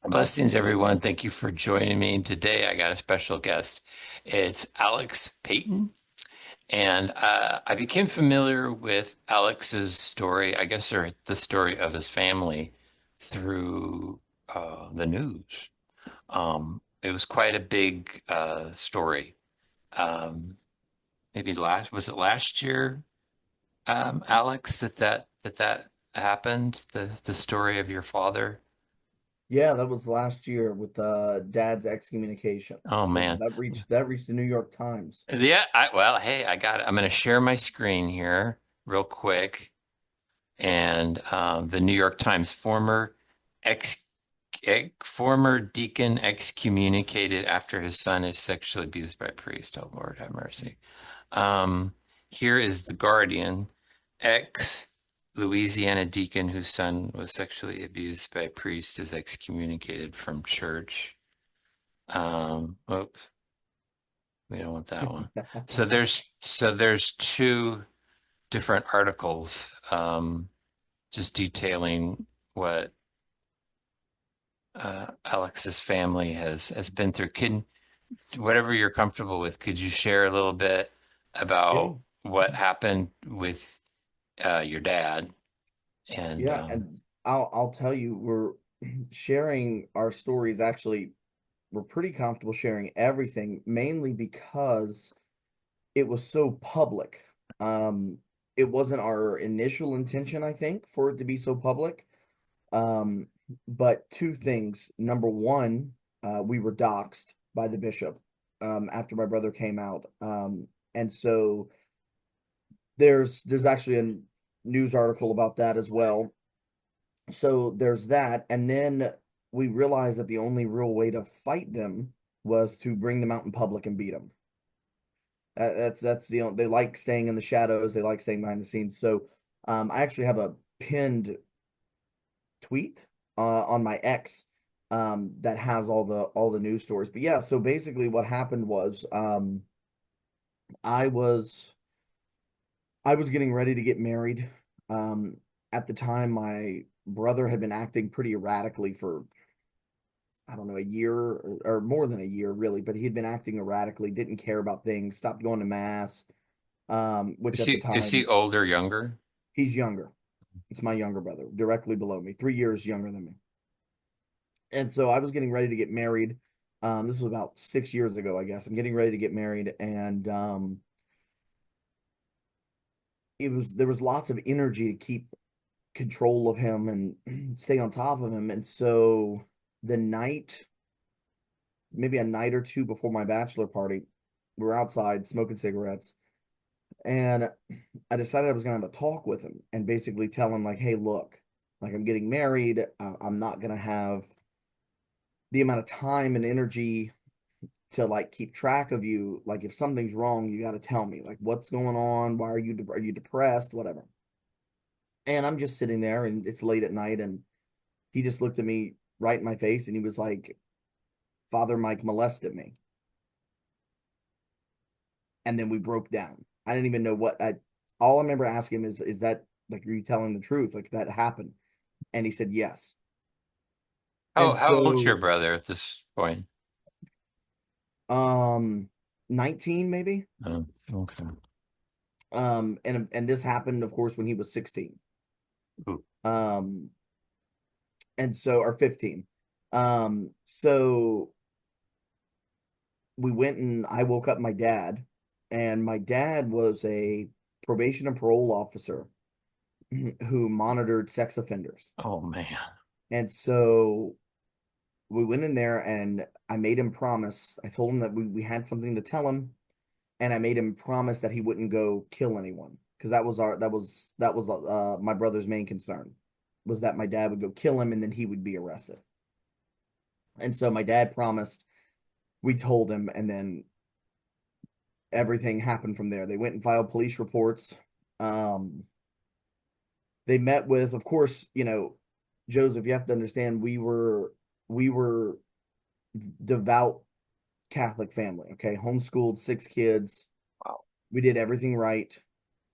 Blessings, everyone. Thank you for joining me. Today, I got a special guest. It's Alex Peyton. And I became familiar with Alex's story, I guess, or the story of his family through the news. It was quite a big story. Um, maybe was it last year, Alex, that happened? The story of your father? Yeah, that was last year with Dad's excommunication. Oh That, man. that reached the New York Times. Yeah, well, hey, I got it. I'm going to share my screen here real quick. And the New York Times ex, former deacon excommunicated after his son is sexually abused by a priest. Oh, Lord, have mercy. Um, Here is the Guardian, ex Louisiana deacon whose son was sexually abused by a priest is excommunicated from church. Oops. We don't want that one. So there's two different articles just detailing what Alex's family has been through. Can whatever you're comfortable with, could you share a little bit Yeah, about what happened with your dad? And yeah, and I'll tell you, we're sharing our stories. Actually, we're pretty comfortable sharing everything, mainly because it was so public. Um, it wasn't our initial intention, I think, for it to be so public. Um, but two things. Number one, we were doxxed by the bishop after my brother came out. And so there's actually a news article about that as well. So there's that, and then we realized that the only real way to fight them was to bring them out in public and beat them. That's they like staying in the shadows. They like staying behind the scenes. So I actually have a pinned tweet on my X that has all the news stories. But yeah, so basically what happened was I was I was getting ready to get married. Um, at the time, my brother had been acting pretty erratically for I don't know a year or more than a year really, but he had been acting erratically, didn't care about things, stopped going to mass. Which is at the he time older, younger? he's younger. It's my younger brother, directly below me, 3 years younger than me. And so I was getting ready to get married. This was about 6 years ago, I guess. I'm getting ready to get married, and there was lots of energy to keep control of him and stay on top of him. And so the night, maybe a night or two before my bachelor party, we were outside smoking cigarettes, and I decided I was gonna have a talk with him and basically tell him like, hey, look, like I'm getting married. I'm not gonna have the amount of time and energy to like keep track of you. Like if something's wrong, you got to tell me like what's going on. Why are you depressed? Whatever. And I'm just sitting there, and it's late at night, and he just looked at me right in my face, and he was like, "Father Mike molested me," and then we broke down. I didn't even know what I. All I remember asking him is that like, are you telling the truth? Like that happened? And he said yes. And How old's your so, brother at this point? um, 19 maybe. Oh, okay. And this happened, of course, when he was 16. Ooh. Um, and so or 15. So we went, and I woke up my dad, and my dad was a probation and parole officer who monitored sex offenders. Oh man. And so we went in there, and I made him promise. I told him that we had something to tell him, and I made him promise that he wouldn't go kill anyone, because that was my brother's main concern, was that my dad would go kill him and then he would be arrested. And so my dad promised, we told him, and then everything happened from there. They went and filed police reports. Um, they met with, of course, Joseph, you have to understand, we were devout Catholic family, okay? Homeschooled 6 kids. Wow. We did everything right.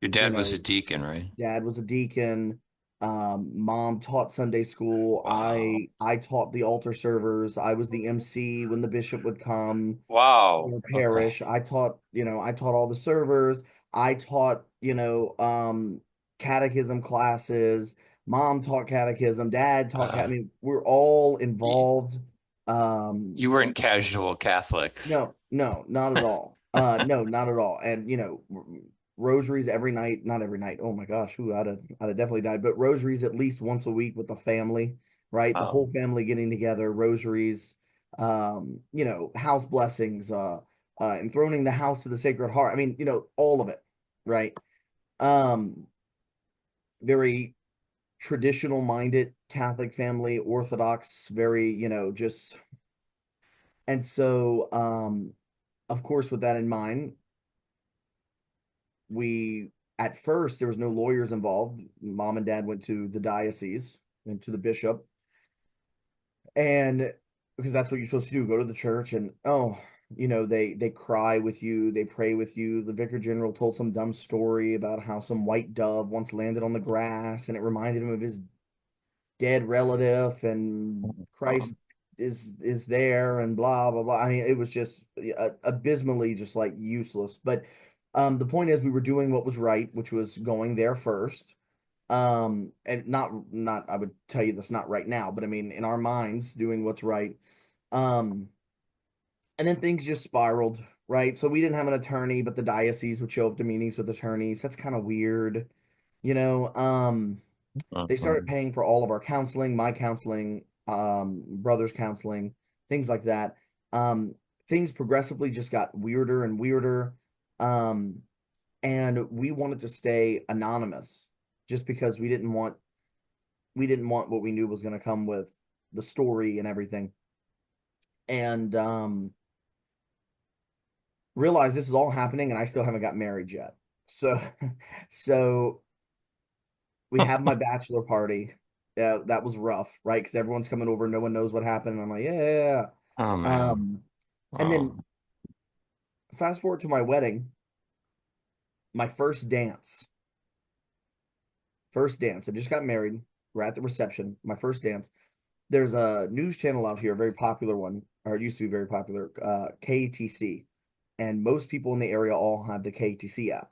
Your You dad was a know, deacon, right? dad was a deacon. Mom taught Sunday school. Wow. I taught the altar servers. I was the MC when the bishop would come Wow. in the Okay. parish. I taught all the servers. I taught, catechism classes. Mom taught catechism. Dad taught cat. I Uh, mean, we're all y- involved. Um, you weren't casual Catholics. no, no, not at all. No, not at all. And rosaries every night, not every night. Oh my gosh, who I'd have definitely died. But rosaries at least once a week with the family, right? The Oh. whole family getting together, rosaries, house blessings, enthroning the house to the Sacred Heart. I mean, all of it, right? Um, very traditional minded Catholic family, Orthodox, very, just and so of course, with that in mind, we at first there was no lawyers involved. Mom and dad went to the diocese and to the bishop, and because that's what you're supposed to do, go to the church and they cry with you, they pray with you. The vicar general told some dumb story about how some white dove once landed on the grass and it reminded him of his dead relative, and Christ is there, and blah blah blah. I mean, it was just abysmally just like useless. But the point is, we were doing what was right, which was going there first. And not I would tell you that's not right now, but I mean, in our minds, doing what's right. Um, and then things just spiraled, right? So we didn't have an attorney, but the diocese would show up to meetings with attorneys. That's kind of weird, you know. They started Mhm. paying for all of our counseling, my counseling, brother's counseling, things like that. Um, Things progressively just got weirder and weirder. Um, and we wanted to stay anonymous just because we didn't want what we knew was going to come with the story and everything. And realized this is all happening and I still haven't got married yet. So so we have my bachelor party. Yeah, that was rough, right? Because everyone's coming over, no one knows what happened. And I'm like, yeah, yeah, Oh yeah. man. And then Oh. fast forward to my wedding, my first dance. I just got married. We're at the reception. My first dance. There's a news channel out here, a very popular one, or it used to be very popular, KTC. And most people in the area all have the KTC app.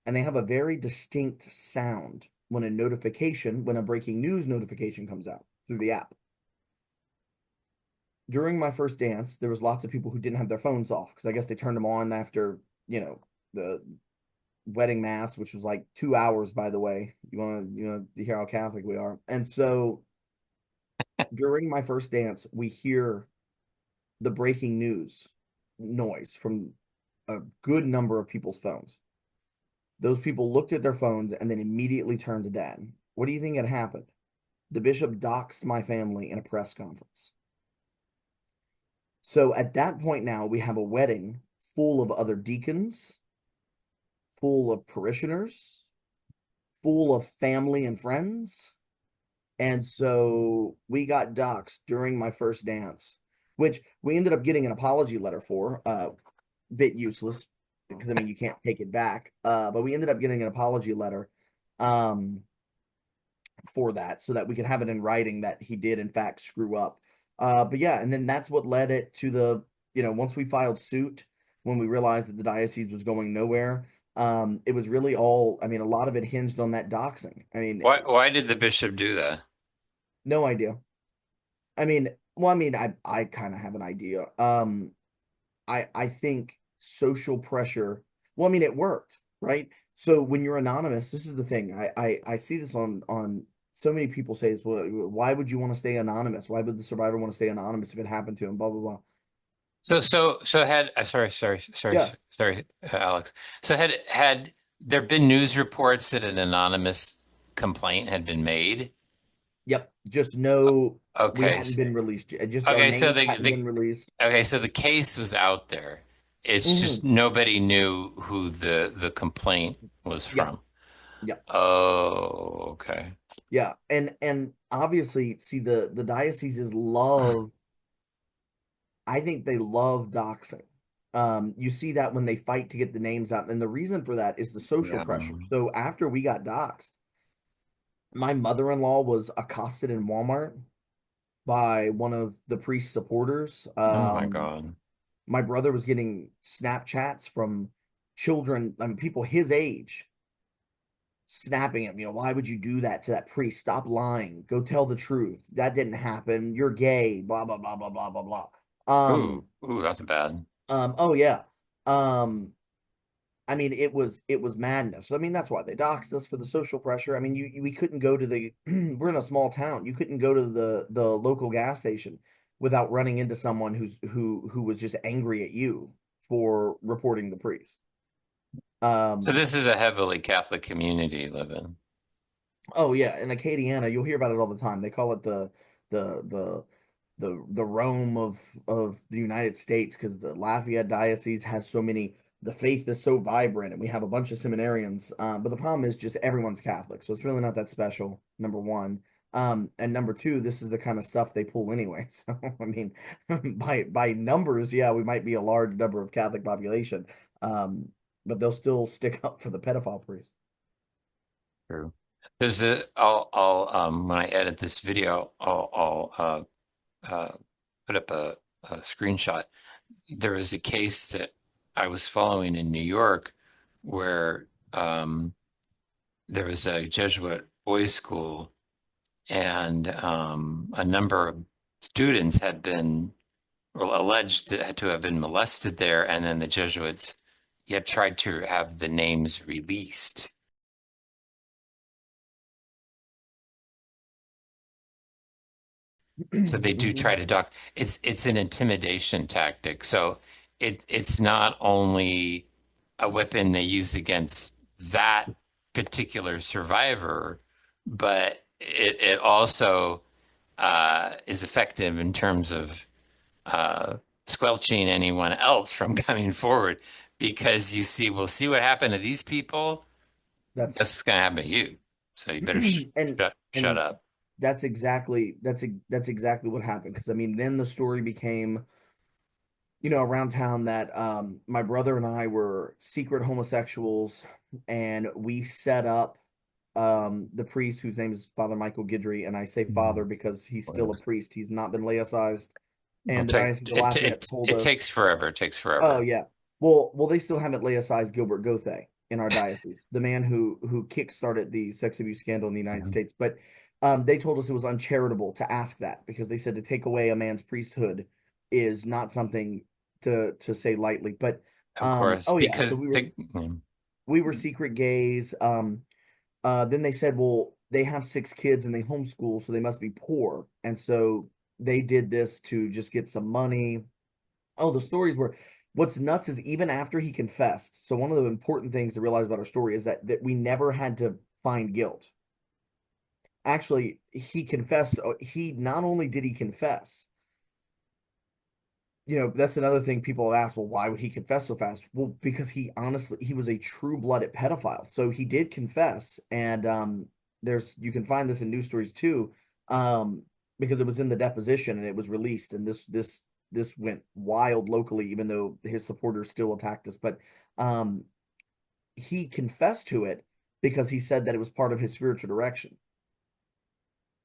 And they have a very distinct sound when a breaking news notification comes out through the app. During my first dance, there was lots of people who didn't have their phones off because I guess they turned them on after, the wedding mass, which was like 2 hours, by the way. You want to hear how Catholic we are. And so during my first dance, we hear the breaking news noise from a good number of people's phones. Those people looked at their phones and then immediately turned to dad. What do you think had happened? The bishop doxed my family in a press conference. So at that point now, we have a wedding full of other deacons, full of parishioners, full of family and friends. And so we got doxxed during my first dance, which we ended up getting an apology letter for. Bit useless because I mean you can't take it back. But we ended up getting an apology letter um, for that so that we could have it in writing that he did in fact screw up. But yeah, and then that's what led it to once we filed suit, when we realized that the diocese was going nowhere, it was really all, I mean, a lot of it hinged on that doxing. I mean, Why did the bishop do that? no idea. I mean, well, I mean, I kind of have an idea. I think social pressure. Well, I mean, it worked, right? So when you're anonymous, this is the thing. I see this on so many people say this. Well, why would you want to stay anonymous? Why would the survivor want to stay anonymous if it happened to him? Blah blah blah. So had Yeah. sorry, Alex. So had there been news reports that an anonymous complaint had been made? Yep. Just no, we Okay. hadn't been released. Just our Okay, so names the hadn't the been released. okay, so the case was out there. It's just Hmm. nobody knew who the complaint was Yep. from. Yep. Oh, okay. Yeah. And obviously, see the dioceses love. I think they love doxing. You see that when they fight to get the names out, and the reason for that is the social Yeah. pressure. So after we got doxed, My mother-in-law was accosted in Walmart by one of the priest's supporters. Oh my God. My brother was getting Snapchats from children, I mean, people his age, snapping him. Why would you do that to that priest? Stop lying. Go tell the truth. That didn't happen. You're gay. Blah blah blah blah blah blah blah. Um, Ooh, that's bad. oh yeah. Um, I mean, it was madness. I mean, that's why they doxed us for the social pressure. I mean, we couldn't go to the we're in a small town. You couldn't go to the local gas station without running into someone who was just angry at you for reporting the priest. So Um, this is a heavily Catholic community you live in. oh yeah, in Acadiana, you'll hear about it all the time. They call it the the the Rome of the United States because the Lafayette diocese has so many. The faith is so vibrant, and we have a bunch of seminarians. But the problem is just everyone's Catholic, so it's really not that special. Number one, and number two, this is the kind of stuff they pull anyway. So I mean, by numbers, yeah, we might be a large number of Catholic population, but they'll still stick up for the pedophile priest. True. I'll when I edit this video, put up a screenshot. There was a case that I was following in New York where there was a Jesuit boys' school, and a number of students had been alleged to have been molested there, and then the Jesuits had tried to have the names released. So they do try Mhm. to dock. It's an intimidation tactic. So it's not only a weapon they use against that particular survivor, but it also is effective in terms of squelching anyone else from coming forward. Because we'll see what happened to these people. That's That's going to happen to you. So you better and shut and up. that's exactly what happened because I mean then the story became around town that my brother and I were secret homosexuals and we set up the priest whose name is Father Michael Guidry, and I say father Mhm. because he's still a priest. He's not been laicized, It'll and the take Diocese of Lafayette told it us. takes forever. It takes Oh forever. yeah. Well, they still haven't laicized Gilbert Gothey in our diocese, the man who kickstarted the sex abuse scandal in the United Yeah. States. But they told us it was uncharitable to ask that because they said to take away a man's priesthood is not something to say lightly. But Of course, oh yeah, so because we were secret gays. Then they said, well, they have 6 kids and they homeschool, so they must be poor, and so they did this to just get some money. Oh, the stories were what's nuts is even after he confessed. So one of the important things to realize about our story is that we never had to find guilt. Actually, he confessed. He not only did he confess, that's another thing people have asked, well, why would he confess so fast? Well, because he was a true-blooded pedophile. So he did confess, and there's you can find this in news stories too, um, because it was in the deposition and it was released, and this went wild locally, even though his supporters still attacked us. But um, he confessed to it because he said that it was part of his spiritual direction.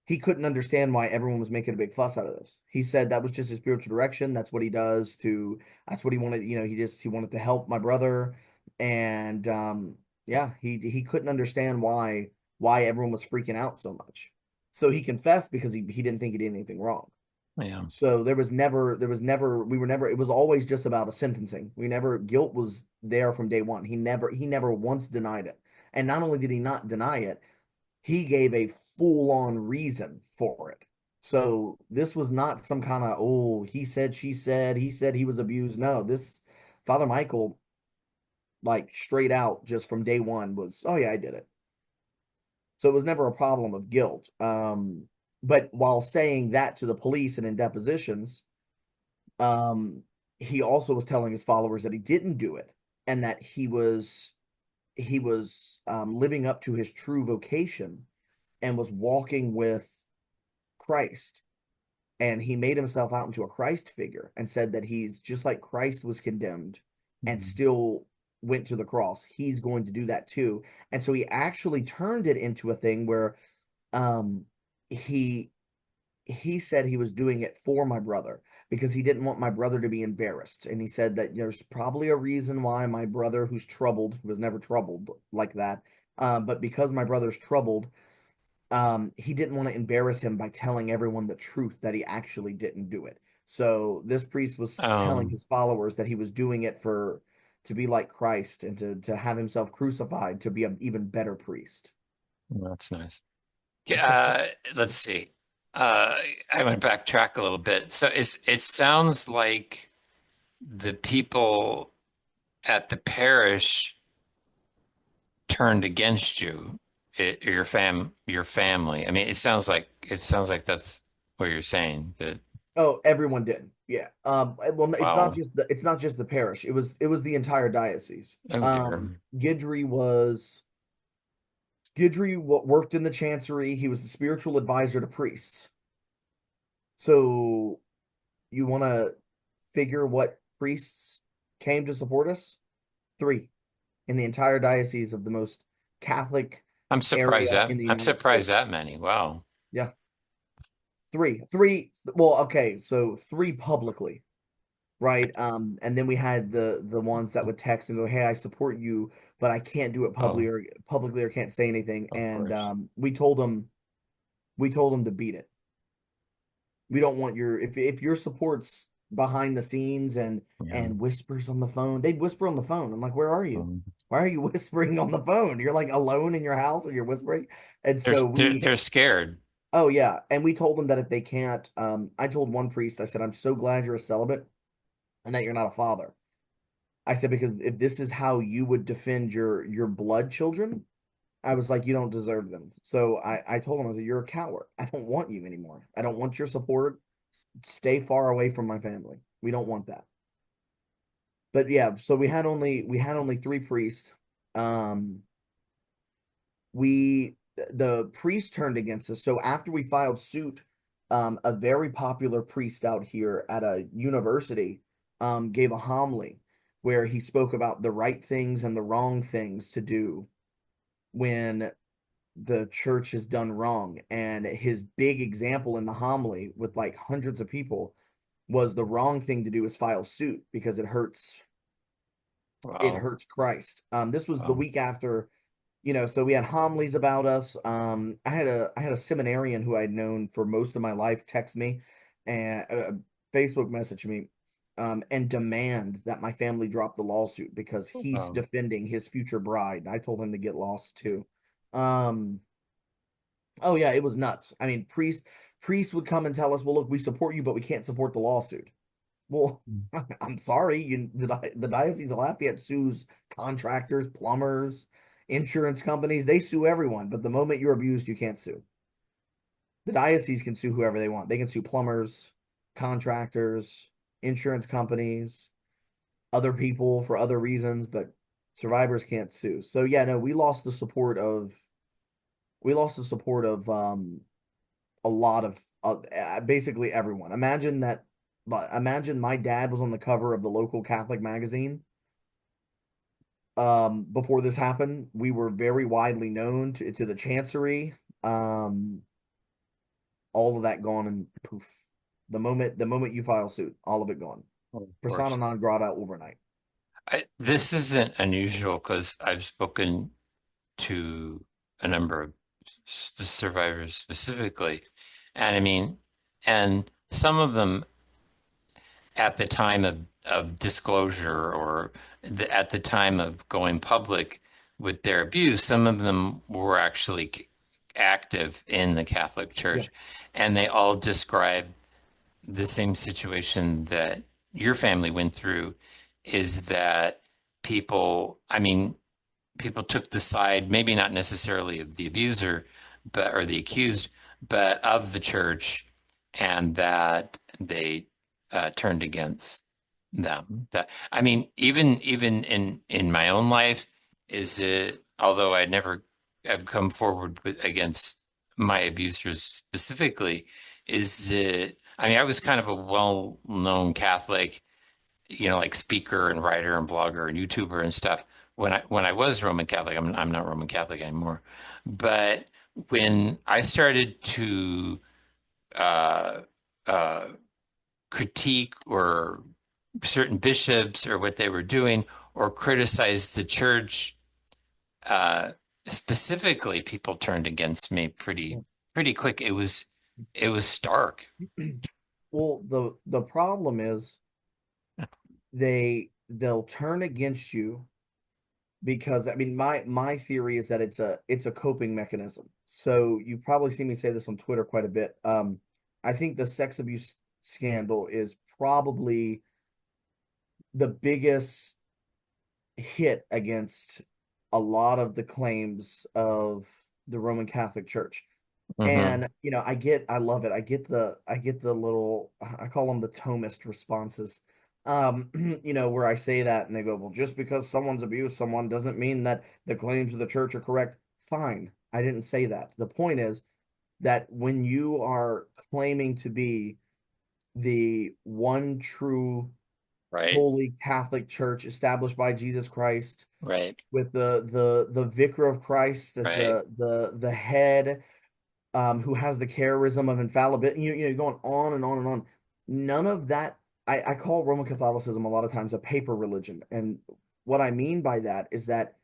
He couldn't understand why everyone was making a big fuss out of this. He said that was just his spiritual direction. That's what he does to, that's what he wanted. He wanted to help my brother. And yeah, he couldn't understand why everyone was freaking out so much. So he confessed because he didn't think he did anything wrong. yeah, So we were never, it was always just about a sentencing. Guilt was there from day one. He never once denied it. And not only did he not deny it, he gave a full on reason for it. So this was not some kind of, oh, he said, she said, he said he was abused. No, this Father Michael, like straight out just from day one, was, oh, yeah, I did it. So it was never a problem of guilt. But while saying that to the police and in depositions, um, he also was telling his followers that he didn't do it and that he was living up to his true vocation and was walking with Christ. And he made himself out into a Christ figure and said that he's just like Christ was condemned and Mhm. still went to the cross. He's going to do that too. And so he actually turned it into a thing where Um, he he said he was doing it for my brother because he didn't want my brother to be embarrassed. And he said that there's probably a reason why my brother, who's troubled, was never troubled like that, but because my brother's troubled, he didn't want to embarrass him by telling everyone the truth that he actually didn't do it. So this priest was telling Um, his followers that he was doing it for to be like Christ and to have himself crucified to be an even better priest. that's nice. Uh, let's see. Uh, I went backtrack a little bit. So it sounds like the people at the parish turned against you, your family. I mean, it sounds like that's what you're saying. That Oh, everyone did. Yeah. Well, wow. it's not just the parish. It was the entire diocese. Oh dear. Guidry was worked in the chancery. He was the spiritual advisor to priests. So you want to figure what priests came to support us? Three in the entire diocese of the most Catholic area in the I'm United surprised States. that many. Wow. Yeah, three. Well, okay, so three publicly, right? And then we had the ones that would text and go, "Hey, I support you, but I can't do it Oh, publicly or can't say anything." of And course. we told them to beat it. We don't want your if your support's behind the scenes Yeah. and whispers on the phone. They'd whisper on the phone. I'm like, "Where are you? Um, Why are you whispering on the phone? You're like alone in your house and you're whispering." And they're so they're we they're scared. oh yeah, and we told them that if they can't, I told one priest, I said, "I'm so glad you're a celibate and that you're not a father." I said, because if this is how you would defend your blood children, I was like, you don't deserve them. So I told him, I was like, you're a coward. I don't want you anymore. I don't want your support. Stay far away from my family. We don't want that. But yeah, so we had only three priests. Um, we the priest turned against us. So after we filed suit, a very popular priest out here at a university gave a homily where he spoke about the right things and the wrong things to do when the church has done wrong. And his big example in the homily with like hundreds of people was the wrong thing to do is file suit because it Wow. hurts Christ. This was the Wow. week after, so we had homilies about us. I had a seminarian who I'd known for most of my life text me and Facebook message me and demand that my family drop the lawsuit because he's Wow. defending his future bride. I told him to get lost too. Um, oh yeah, it was nuts. I mean, priests would come and tell us, "Well, look, we support you, but we can't support the lawsuit." Well, I'm sorry. The Diocese of Lafayette sues contractors, plumbers, insurance companies. They sue everyone. But the moment you're abused, you can't sue. The diocese can sue whoever they want. They can sue plumbers, contractors, insurance companies, other people for other reasons, but survivors can't sue. So yeah, no, we lost the support of a lot of basically everyone. Imagine my dad was on the cover of the local Catholic magazine. Before this happened, we were very widely known to the chancery. Um, all of that gone and poof. The moment you file suit, all of it gone. Of Persona course. non grata overnight. This isn't unusual because I've spoken to a number of survivors specifically, and I mean, and some of them at the time of disclosure or at the time of going public with their abuse, some of them were actually active in the Catholic Yeah, Church, and they all describe the same situation that your family went through, is that I mean, people took the side, maybe not necessarily of the abuser, but or the accused, but of the church, and that they turned against them. That I mean, even in my own life, is it? Although I never have come forward with against my abusers specifically, is it? I mean, I was kind of a well-known Catholic, like speaker and writer and blogger and YouTuber and stuff when I was Roman Catholic. I'm not Roman Catholic anymore, but when I started to uh, uh, critique or certain bishops or what they were doing or criticize the church, uh, specifically, people turned against me pretty quick. It was stark. Well, the problem is they'll turn against you because I mean my theory is that it's a coping mechanism. So you've probably seen me say this on Twitter quite a bit. I think the sex abuse scandal is probably the biggest hit against a lot of the claims of the Roman Catholic Church. Hmm. And I love it. I get the little, I call them the Thomist responses. Where I say that and they go, well, just because someone's abused someone doesn't mean that the claims of the church are correct. Fine. I didn't say that. The point is that when you are claiming to be the one true Right, holy Catholic Church established by Jesus Christ, right, with the vicar of Christ as right. the head, who has the charism of infallibility, going on and on and on. None of that. I call Roman Catholicism a lot of times a paper religion, and what I mean by that is that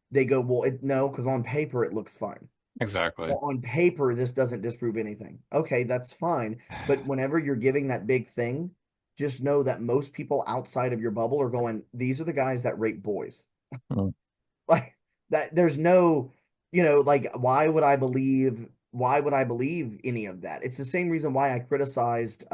they go, well, no, because on paper it looks fine. Exactly. Well, on paper this doesn't disprove anything. Okay, that's fine, but whenever you're giving that big thing, just know that most people outside of your bubble are going, these are the guys that rape boys. Mm, Like that, there's no, like why would I believe any of that? It's the same reason why I criticized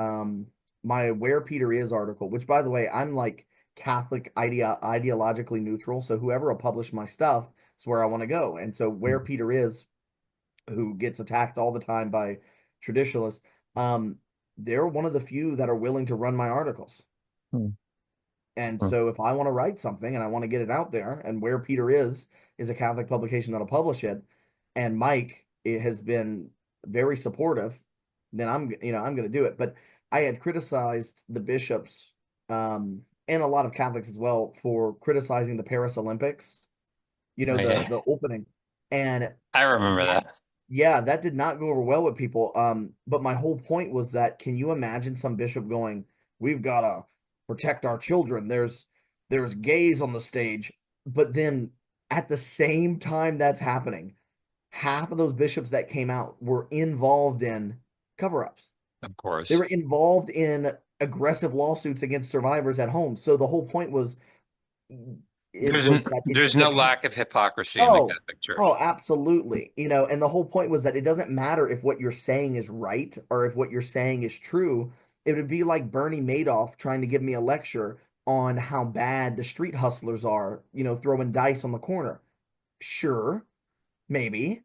my Where Peter Is article, which, by the way, I'm like Catholic ideologically neutral, so whoever will publish my stuff is where I want to go. And so Where mm, Peter Is, who gets attacked all the time by traditionalists, um they're one of the few that are willing to run my articles. mm, And mm. so if I want to write something and I want to get it out there, and Where Peter is a Catholic publication that'll publish it, and Mike, it has been very supportive, then I'm going to do it. But I had criticized the bishops, and a lot of Catholics as well, for criticizing the Paris Olympics, Oh, yeah. the opening. And I remember that, that. yeah, that did not go over well with people. But my whole point was that, can you imagine some bishop going, we've got to protect our children. There's gays on the stage. But then at the same time that's happening, half of those bishops that came out were involved in cover-ups. Of They course. were involved in aggressive lawsuits against survivors at home. So the whole point was, it There's was that there's no lack of hypocrisy in the Oh, Catholic Church. oh, absolutely. And the whole point was that it doesn't matter if what you're saying is right or if what you're saying is true. It would be like Bernie Madoff trying to give me a lecture on how bad the street hustlers are, throwing dice on the corner. Sure, maybe,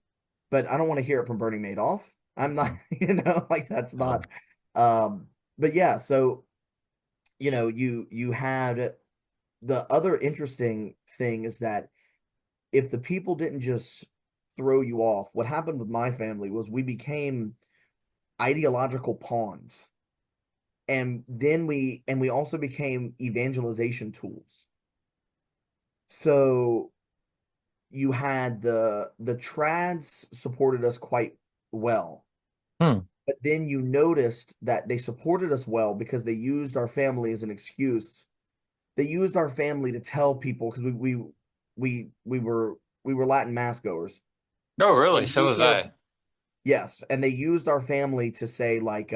but I don't want to hear it from Bernie Madoff. I'm not, Mm, like that's no. not. Um, but yeah, so you had the other interesting thing is that if the people didn't just throw you off, what happened with my family was we became ideological pawns. And we also became evangelization tools. So you had the trads supported us quite well. Hmm. But then you noticed that they supported us well because they used our family as an excuse. They used our family to tell people, because we were Latin mass goers. Oh, really? They So used was our I. Yes, and they used our family to say, like,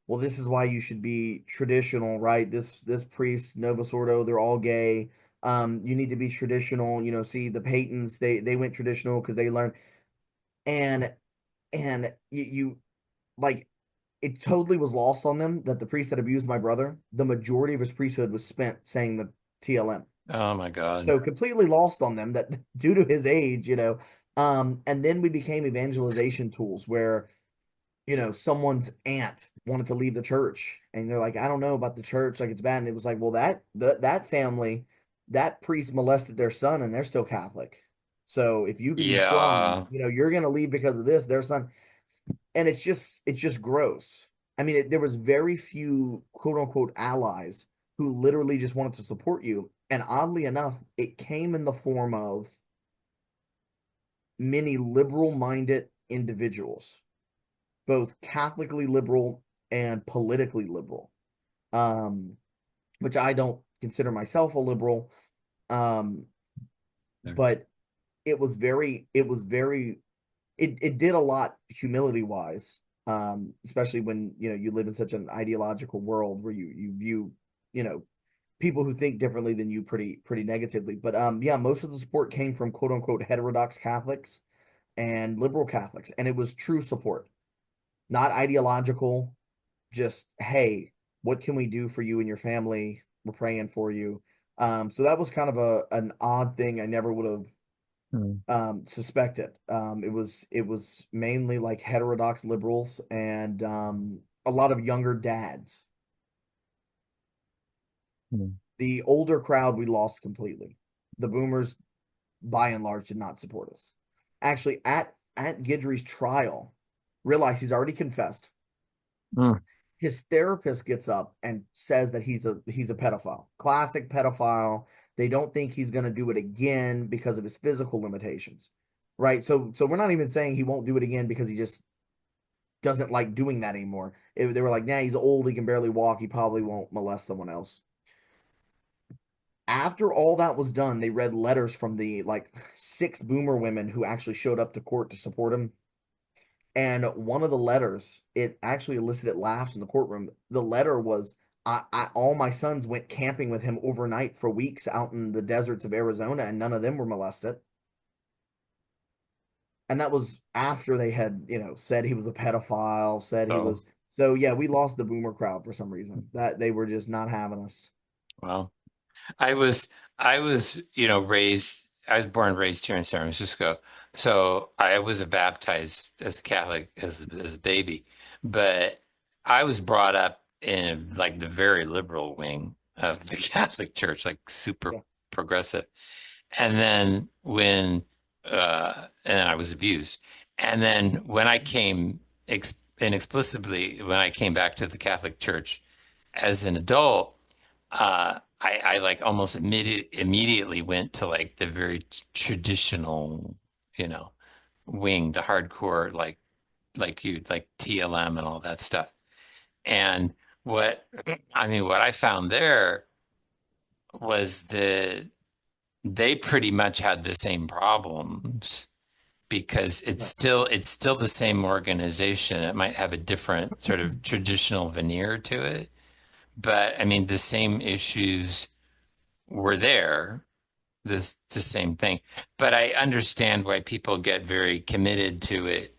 well, this is why you should be traditional, right? This priest, Novus Ordo, they're all gay. You need to be traditional. See the Peytons, they went traditional because they learned, and you like, it totally was lost on them that the priest that abused my brother, the majority of his priesthood was spent saying the TLM. Oh my God. So completely lost on them that due to his age, and then we became evangelization tools where, someone's aunt wanted to leave the church and they're like, I don't know about the church, like it's bad. And it was like, well, that family, that priest molested their son and they're still Catholic. So if you can be strong, Yeah. you're going to leave because of this, their son. And it's just gross. I mean, there was very few quote unquote allies who literally just wanted to support you. And oddly enough, it came in the form of many liberal-minded individuals, both Catholically liberal and politically liberal, um, which I don't consider myself a liberal, um, but it did a lot humility wise, especially when you live in such an ideological world where you view you know people who think differently than you pretty negatively. But yeah, most of the support came from quote unquote heterodox Catholics and liberal Catholics, and it was true support, not ideological. Just, hey, what can we do for you and your family? We're praying for you. So that was kind of an odd thing I never would have Hmm. suspected. It was mainly like heterodox liberals and a lot of younger dads. Hmm. The older crowd we lost completely. The boomers, by and large, did not support us. Actually, at Guidry's trial, realize he's already confessed. Hmm. His therapist gets up and says that he's a pedophile, classic pedophile. They don't think he's going to do it again because of his physical limitations, right? So we're not even saying he won't do it again because he just doesn't like doing that anymore. They were like, nah, he's old, he can barely walk, he probably won't molest someone else. After all that was done, they read letters from the like six boomer women who actually showed up to court to support him. And one of the letters, it actually elicited laughs in the courtroom. The letter was, all my sons went camping with him overnight for weeks out in the deserts of Arizona, and none of them were molested. And that was after they had, said he was a pedophile, said he So, was. So yeah, we lost the boomer crowd for some reason. That they were just not having us. well, I was I was born and raised here in San Francisco. So I was baptized as a Catholic as a baby, but I was brought up in like the very liberal wing of the Catholic Church, like super Yeah, progressive. And then and I was abused. And then when I came inexplicably, when I came back to the Catholic Church as an adult, I like almost immediately went to like the very traditional, you know, wing, the hardcore, like TLM and all that stuff. And what what I found there was that they pretty much had the same problems because yeah. it's still the same organization. It might have a different sort of traditional veneer to it, but I mean the same issues were there. This the same thing. But I understand why people get very committed to it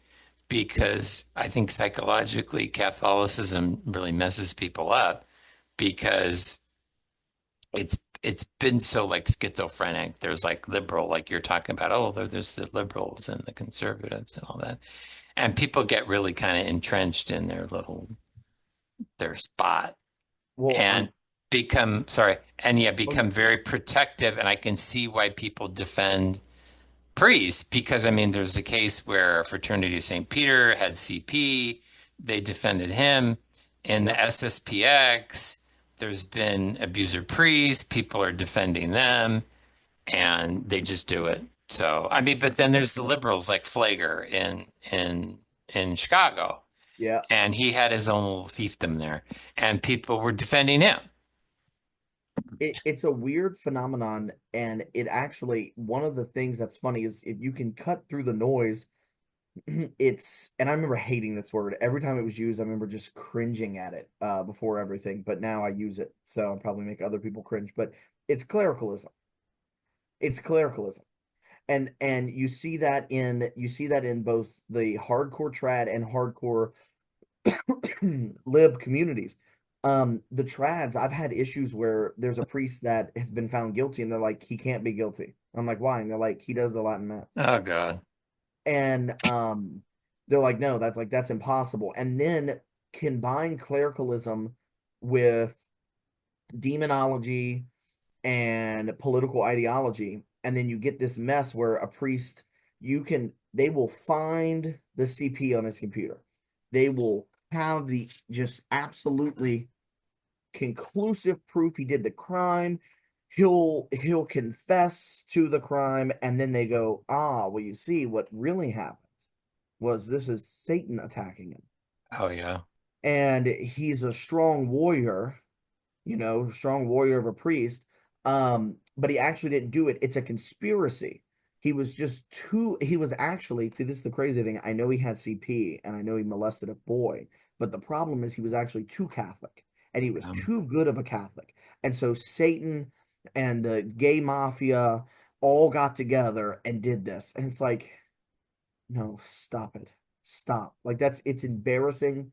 because I think psychologically Catholicism really messes people up because it's been so like schizophrenic. There's like liberal, like you're talking about, oh, there's the liberals and the conservatives and all that. And people get really kind of entrenched in their spot Well, and become sorry, and yeah, oh no, become very protective. And I can see why people defend priests because I mean there's a case where Fraternity of St. Peter had CP, they defended him in the yeah, SSPX. There's been abuser priests, people are defending them, and they just do it. So I mean, but then there's the liberals like Flager in Chicago, yeah. and he had his own little fiefdom there, and people were defending him. It's a weird phenomenon, and it actually one of the things that's funny is if you can cut through the noise. It's and I remember hating this word every time it was used. I remember just cringing at it before everything, but now I use it, so I'll probably make other people cringe. But it's clericalism. It's clericalism, and you see that in both the hardcore trad and hardcore lib communities. The trads, I've had issues where there's a priest that has been found guilty, and they're like, he can't be guilty. I'm like, why? And they're like, he does the Latin mass. Oh God. And they're like, no, that's impossible. And then combine clericalism with demonology and political ideology, and then you get this mess where a priest, they will find the CP on his computer, they will have the just absolutely conclusive proof he did the crime, he'll confess to the crime, and then they go, ah, well, you see, what really happened was this is Satan attacking him. Oh yeah. And he's a strong warrior, strong warrior of a priest. But he actually didn't do it. It's a conspiracy. He was actually, see, this is the crazy thing. I know he had CP and I know he molested a boy, but the problem is he was actually too Catholic and he was Um, too good of a Catholic. And so Satan and the gay mafia all got together and did this. And it's like, no, stop it. Stop. Like it's embarrassing.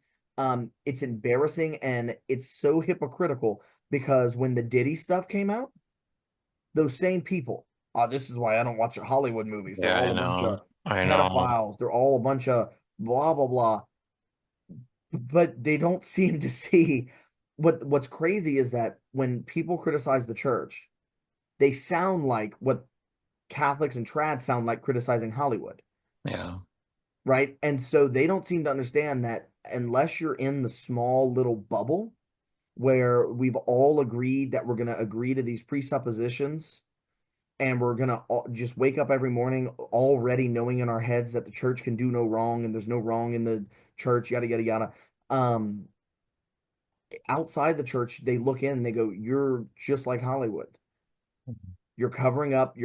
It's embarrassing and it's so hypocritical because when the Diddy stuff came out, those same people, this is why I don't watch Hollywood movies. They're yeah, all I a bunch know. of I know. pedophiles. They're all a bunch of blah blah blah. But they don't seem to see what's crazy is that when people criticize the church, they sound like what Catholics and trads sound like criticizing Hollywood. Yeah. Right? And so they don't seem to understand that unless you're in the small little bubble where we've all agreed that we're going to agree to these presuppositions and we're going to just wake up every morning already knowing in our heads that the church can do no wrong and there's no wrong in the church, yada, yada, yada. Um, Outside the church, they look in and they go, you're just like Hollywood. You're covering up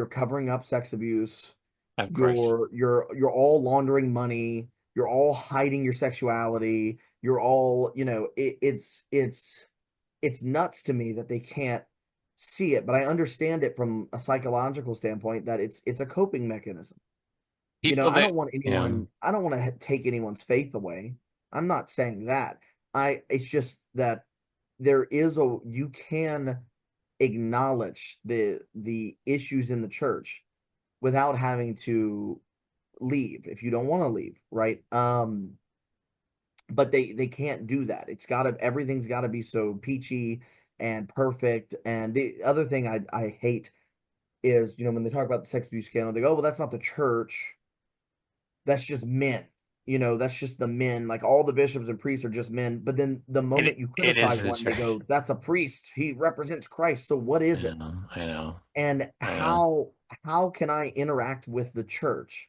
sex abuse. Of course. You're all laundering money. You're all hiding your sexuality. You're all, it's nuts to me that they can't see it, but I understand it from a psychological standpoint that it's a coping mechanism. People that, yeah, I don't want to take anyone's faith away. I'm not saying that. It's just that you can acknowledge the issues in the church without having to leave if you don't want to leave, right? But they can't do that. Everything's got to be so peachy and perfect. And the other thing I hate is, when they talk about the sex abuse scandal, they go, oh, well, that's not the church, that's just men. That's just the men. Like all the bishops and priests are just men. But then the moment you it is criticize the one, they truth. go, that's a priest. He represents Christ. So what is it? I know. And I know. how can I interact with the church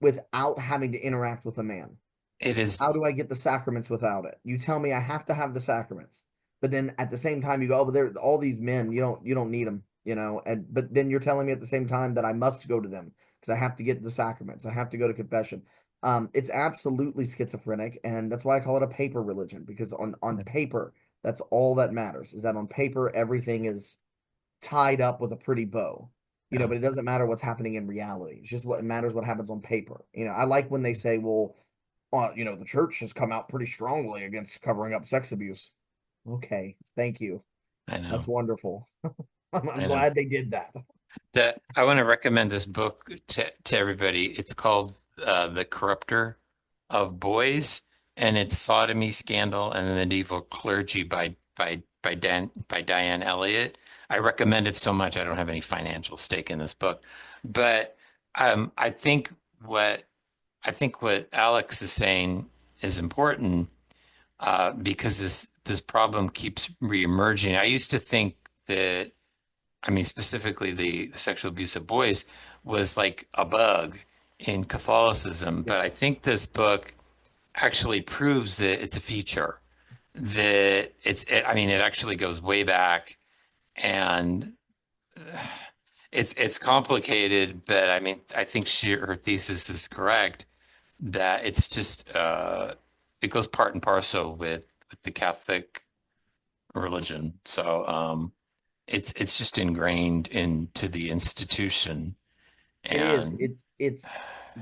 without having to interact with a man? It How is, do I get the sacraments without it? You tell me I have to have the sacraments, but then at the same time you go, oh, but they're all these men. You don't need them, And but then you're telling me at the same time that I must go to them because I have to get the sacraments. I have to go to confession. It's absolutely schizophrenic, and that's why I call it a paper religion because on paper that's all that matters is that on paper everything is tied up with a pretty bow. yeah. But it doesn't matter what's happening in reality. It's just what matters what happens on paper. I like when they say, well, the church has come out pretty strongly against covering up sex abuse. Okay, thank you. I That's know. wonderful. I'm I know. glad they did that. That I want to recommend this book to everybody. It's called The Corrupter of Boys, and it's Sodomy Scandal and the Medieval Clergy by Diane Elliott. I recommend it so much. I don't have any financial stake in this book, but I think what what Alex is saying is important because this problem keeps reemerging. I used to think that, I mean, specifically the sexual abuse of boys was like a bug in Catholicism, but I Yes, think this book actually proves that it's a feature, that I mean, it actually goes way back, and it's complicated, but I mean, I think her thesis is correct that it's just it goes part and parcel with the Catholic religion. So it's just ingrained into the institution. it is. And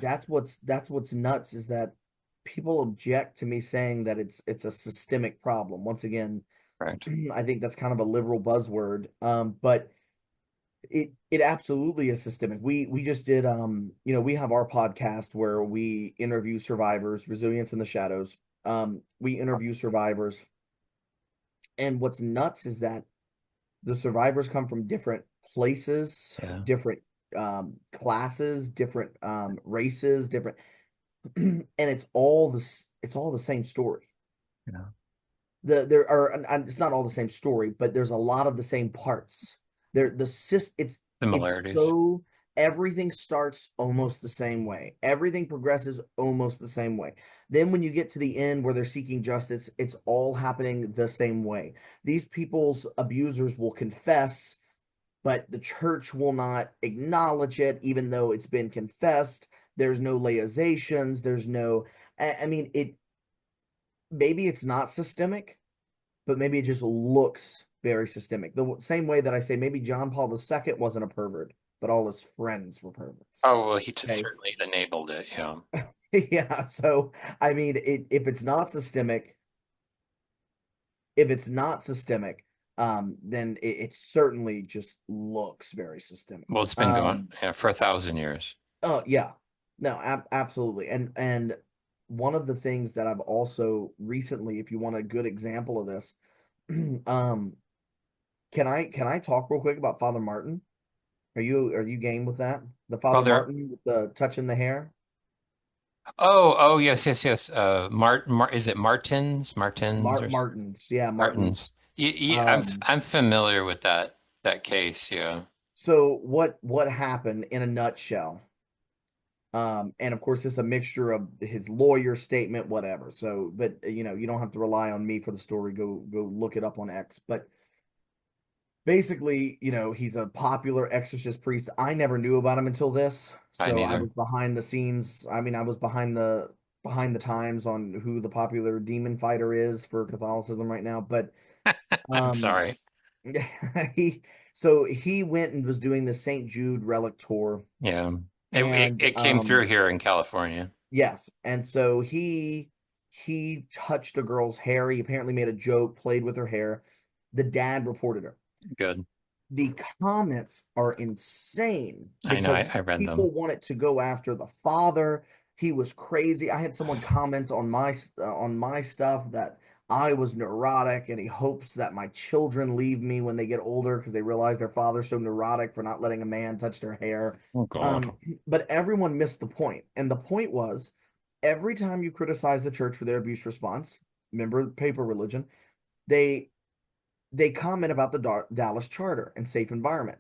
That's what's nuts is that people object to me saying that it's a systemic problem. Once again, right. I think that's kind of a liberal buzzword. But it absolutely is systemic. We just did we have our podcast where we interview survivors, resilience in the shadows. We interview survivors, and what's nuts is that the survivors come from different places, Yeah. different classes, different races, different and it's all the same story. Yeah. There are, and it's not all the same story, but there's a lot of the same parts. It's Similarities. so everything starts almost the same way. Everything progresses almost the same way. Then when you get to the end where they're seeking justice, it's all happening the same way. These people's abusers will confess, but the church will not acknowledge it, even though it's been confessed. There's no laizations. There's no, I mean, it maybe it's not systemic, but maybe it just looks very systemic. The same way that I say maybe John Paul II wasn't a pervert, but all his friends were perverts. Oh, well, he Okay. certainly enabled it. Yeah. Yeah. So, I mean, if it's not systemic, if it's not systemic, then it certainly just looks very systemic. Well, it's been going, yeah, for 1,000 years. Oh yeah, no, absolutely. And one of the things that I've also recently, if you want a good example of this, um, can I talk real quick about Father Martin? Are you game with that? The Father Father, Martin with the touching the hair? oh, yes, yes, yes. Is it Martins or Martins, yeah, Martins. Martins? Um, I'm familiar with that case. Yeah. so what happened in a nutshell? And of course, it's a mixture of his lawyer statement, whatever. So, but you don't have to rely on me for the story. Go look it up on X. But basically, he's a popular exorcist priest. I never knew about him until this. I So I neither. was behind the scenes. I mean, I was behind the times on who the popular demon fighter is for Catholicism right now. But I'm um sorry. he so he went and was doing the St. Jude relic tour. Yeah. And It came through here in California. yes, and so he touched a girl's hair. He apparently made a joke, played with her hair. The dad reported her. Good. The comments are insane I know. because I read people them. wanted to go after the father. He was crazy. I had someone comment on my stuff that I was neurotic, and he hopes that my children leave me when they get older because they realize their father's so neurotic for not letting a man touch their hair. Oh, God. Um, but everyone missed the point, and the point was every time you criticize the church for their abuse response, remember paper religion, they they comment about the Dallas Charter and safe environment.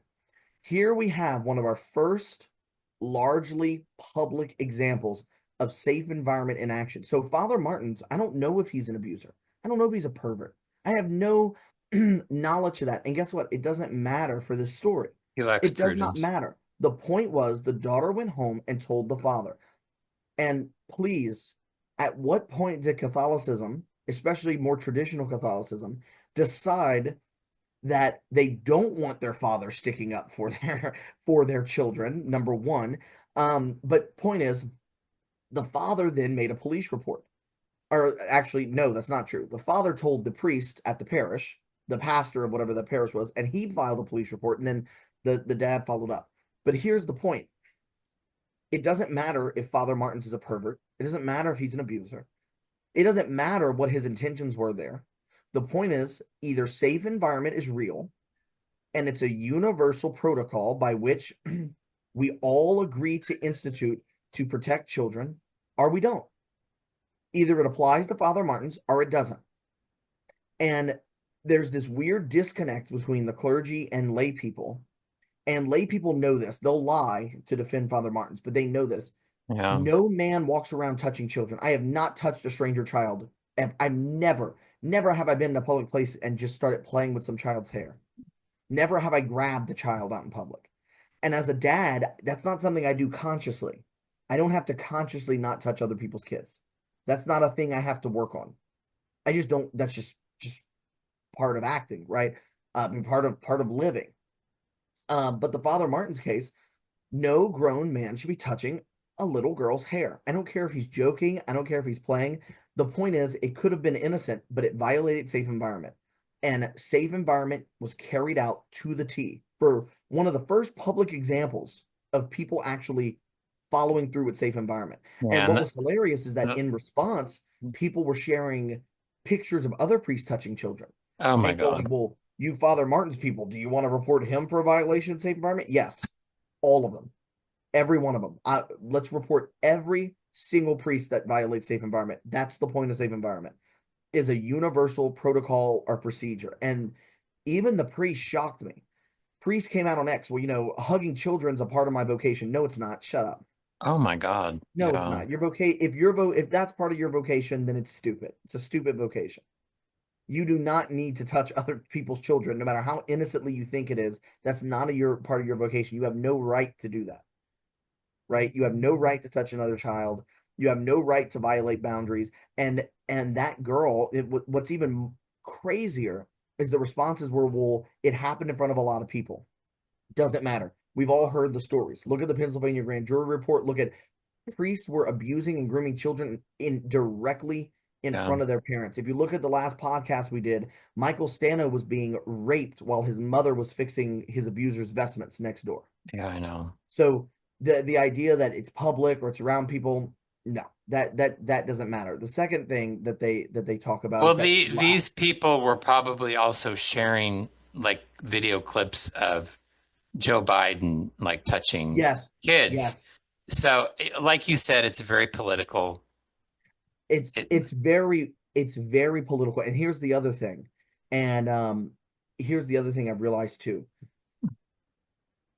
Here we have one of our first largely public examples of safe environment in action. So Father Martins, I don't know if he's an abuser. I don't know if he's a pervert. I have no knowledge of that. And guess what? It doesn't matter for this story. He lacks It does not prudence. matter. The point was the daughter went home and told the father. And please, at what point did Catholicism, especially more traditional Catholicism, decide that they don't want their father sticking up for their children, number one? But point is, the father then made a police report. Or actually, no, that's not true. The father told the priest at the parish, the pastor of whatever the parish was, and he filed a police report, and then the dad followed up. But here's the point: it doesn't matter if Father Martins is a pervert. It doesn't matter if he's an abuser. It doesn't matter what his intentions were there. The point is, either safe environment is real, and it's a universal protocol by which we all agree to institute to protect children, or we don't. Either it applies to Father Martins or it doesn't. And there's this weird disconnect between the clergy and lay people. And lay people know this. They'll lie to defend Father Martins, but they know this. Yeah. No man walks around touching children. I have not touched a stranger child. I've never have I been in a public place and just started playing with some child's hair. Never have I grabbed a child out in public. And as a dad, that's not something I do consciously. I don't have to consciously not touch other people's kids. That's not a thing I have to work on. I just don't. That's just part of acting, right? Part of living. But the Father Martin's case, no grown man should be touching a little girl's hair. I don't care if he's joking. I don't care if he's playing. The point is, it could have been innocent, but it violated safe environment. And safe environment was carried out to the T for one of the first public examples of people actually following through with safe environment. And Yeah. what was hilarious is that The- in response, people were sharing pictures of other priests touching children. oh, And my people were God. like, well, you Father Martin's people, do you want to report him for a violation of safe environment? Yes, all of them, every one of them. Let's report every single priest that violates safe environment. That's the point of safe environment, is a universal protocol or procedure. And even the priest shocked me. Priest came out on X. Well, hugging children's a part of my vocation. No, it's not. Shut up. Oh my God. No, it's Yeah. not. Your vocation. If that's part of your vocation, then it's stupid. It's a stupid vocation. You do not need to touch other people's children, no matter how innocently you think it is. That's not your part of your vocation. You have no right to do that, right? You have no right to touch another child. You have no right to violate boundaries. And that girl, what's even crazier is the responses were, well, it happened in front of a lot of people. Doesn't matter. We've all heard the stories. Look at the Pennsylvania grand jury report. Look at priests were abusing and grooming children in directly in Yeah. front of their parents. If you look at the last podcast we did, Michael Stano was being raped while his mother was fixing his abuser's vestments next door. Yeah, I know. So the idea that it's public or it's around people, no, that doesn't matter. The second thing that they talk about Well, is that these people were probably also sharing like video clips of Joe Biden like touching yes, kids. yes, So, like you said, it's very political. it's It, it's very it's very political. And here's the other thing, and here's the other thing I've realized too.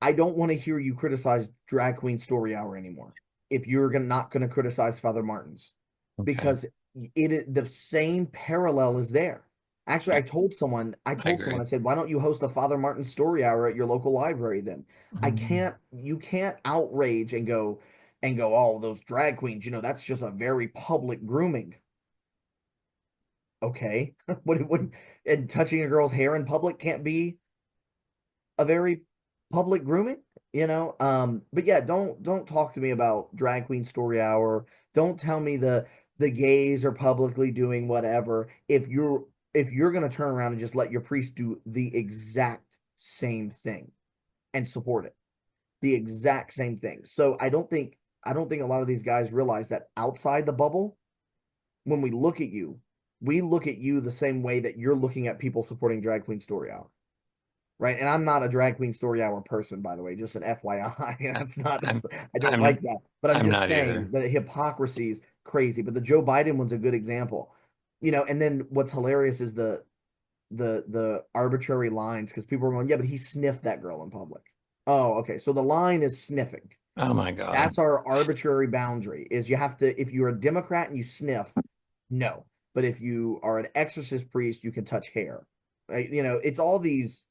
I don't want to hear you criticize Drag Queen Story Hour anymore if you're not going to criticize Father Martin's, okay. because the same parallel is there. Actually, Yeah, I I agree. said, why don't you host a Father Martin's Story Hour at your local library then? Mhm. You can't outrage and go, oh, those drag queens, that's just a very public grooming. Okay. What, and touching a girl's hair in public can't be a very public grooming. But yeah, don't talk to me about drag queen story hour. Don't tell me the gays are publicly doing whatever if you're going to turn around and just let your priest do the exact same thing and support it, the exact same thing. So I don't think a lot of these guys realize that outside the bubble, when we look at you the same way that you're looking at people supporting drag queen story hour, right? And I'm not a drag queen story hour person, by the way, just an FYI. I- That's I'm I don't I'm like that. But I'm I'm just not saying either. the hypocrisy is crazy. But the Joe Biden one's a good example. And then what's hilarious is the arbitrary lines, because people are going, yeah, but he sniffed that girl in public. Oh, okay. So the line is sniffing. Oh my God. That's our arbitrary boundary, is you have to, if you're a Democrat and you sniff, no. But if you are an exorcist priest, you can touch hair. Right? It's all these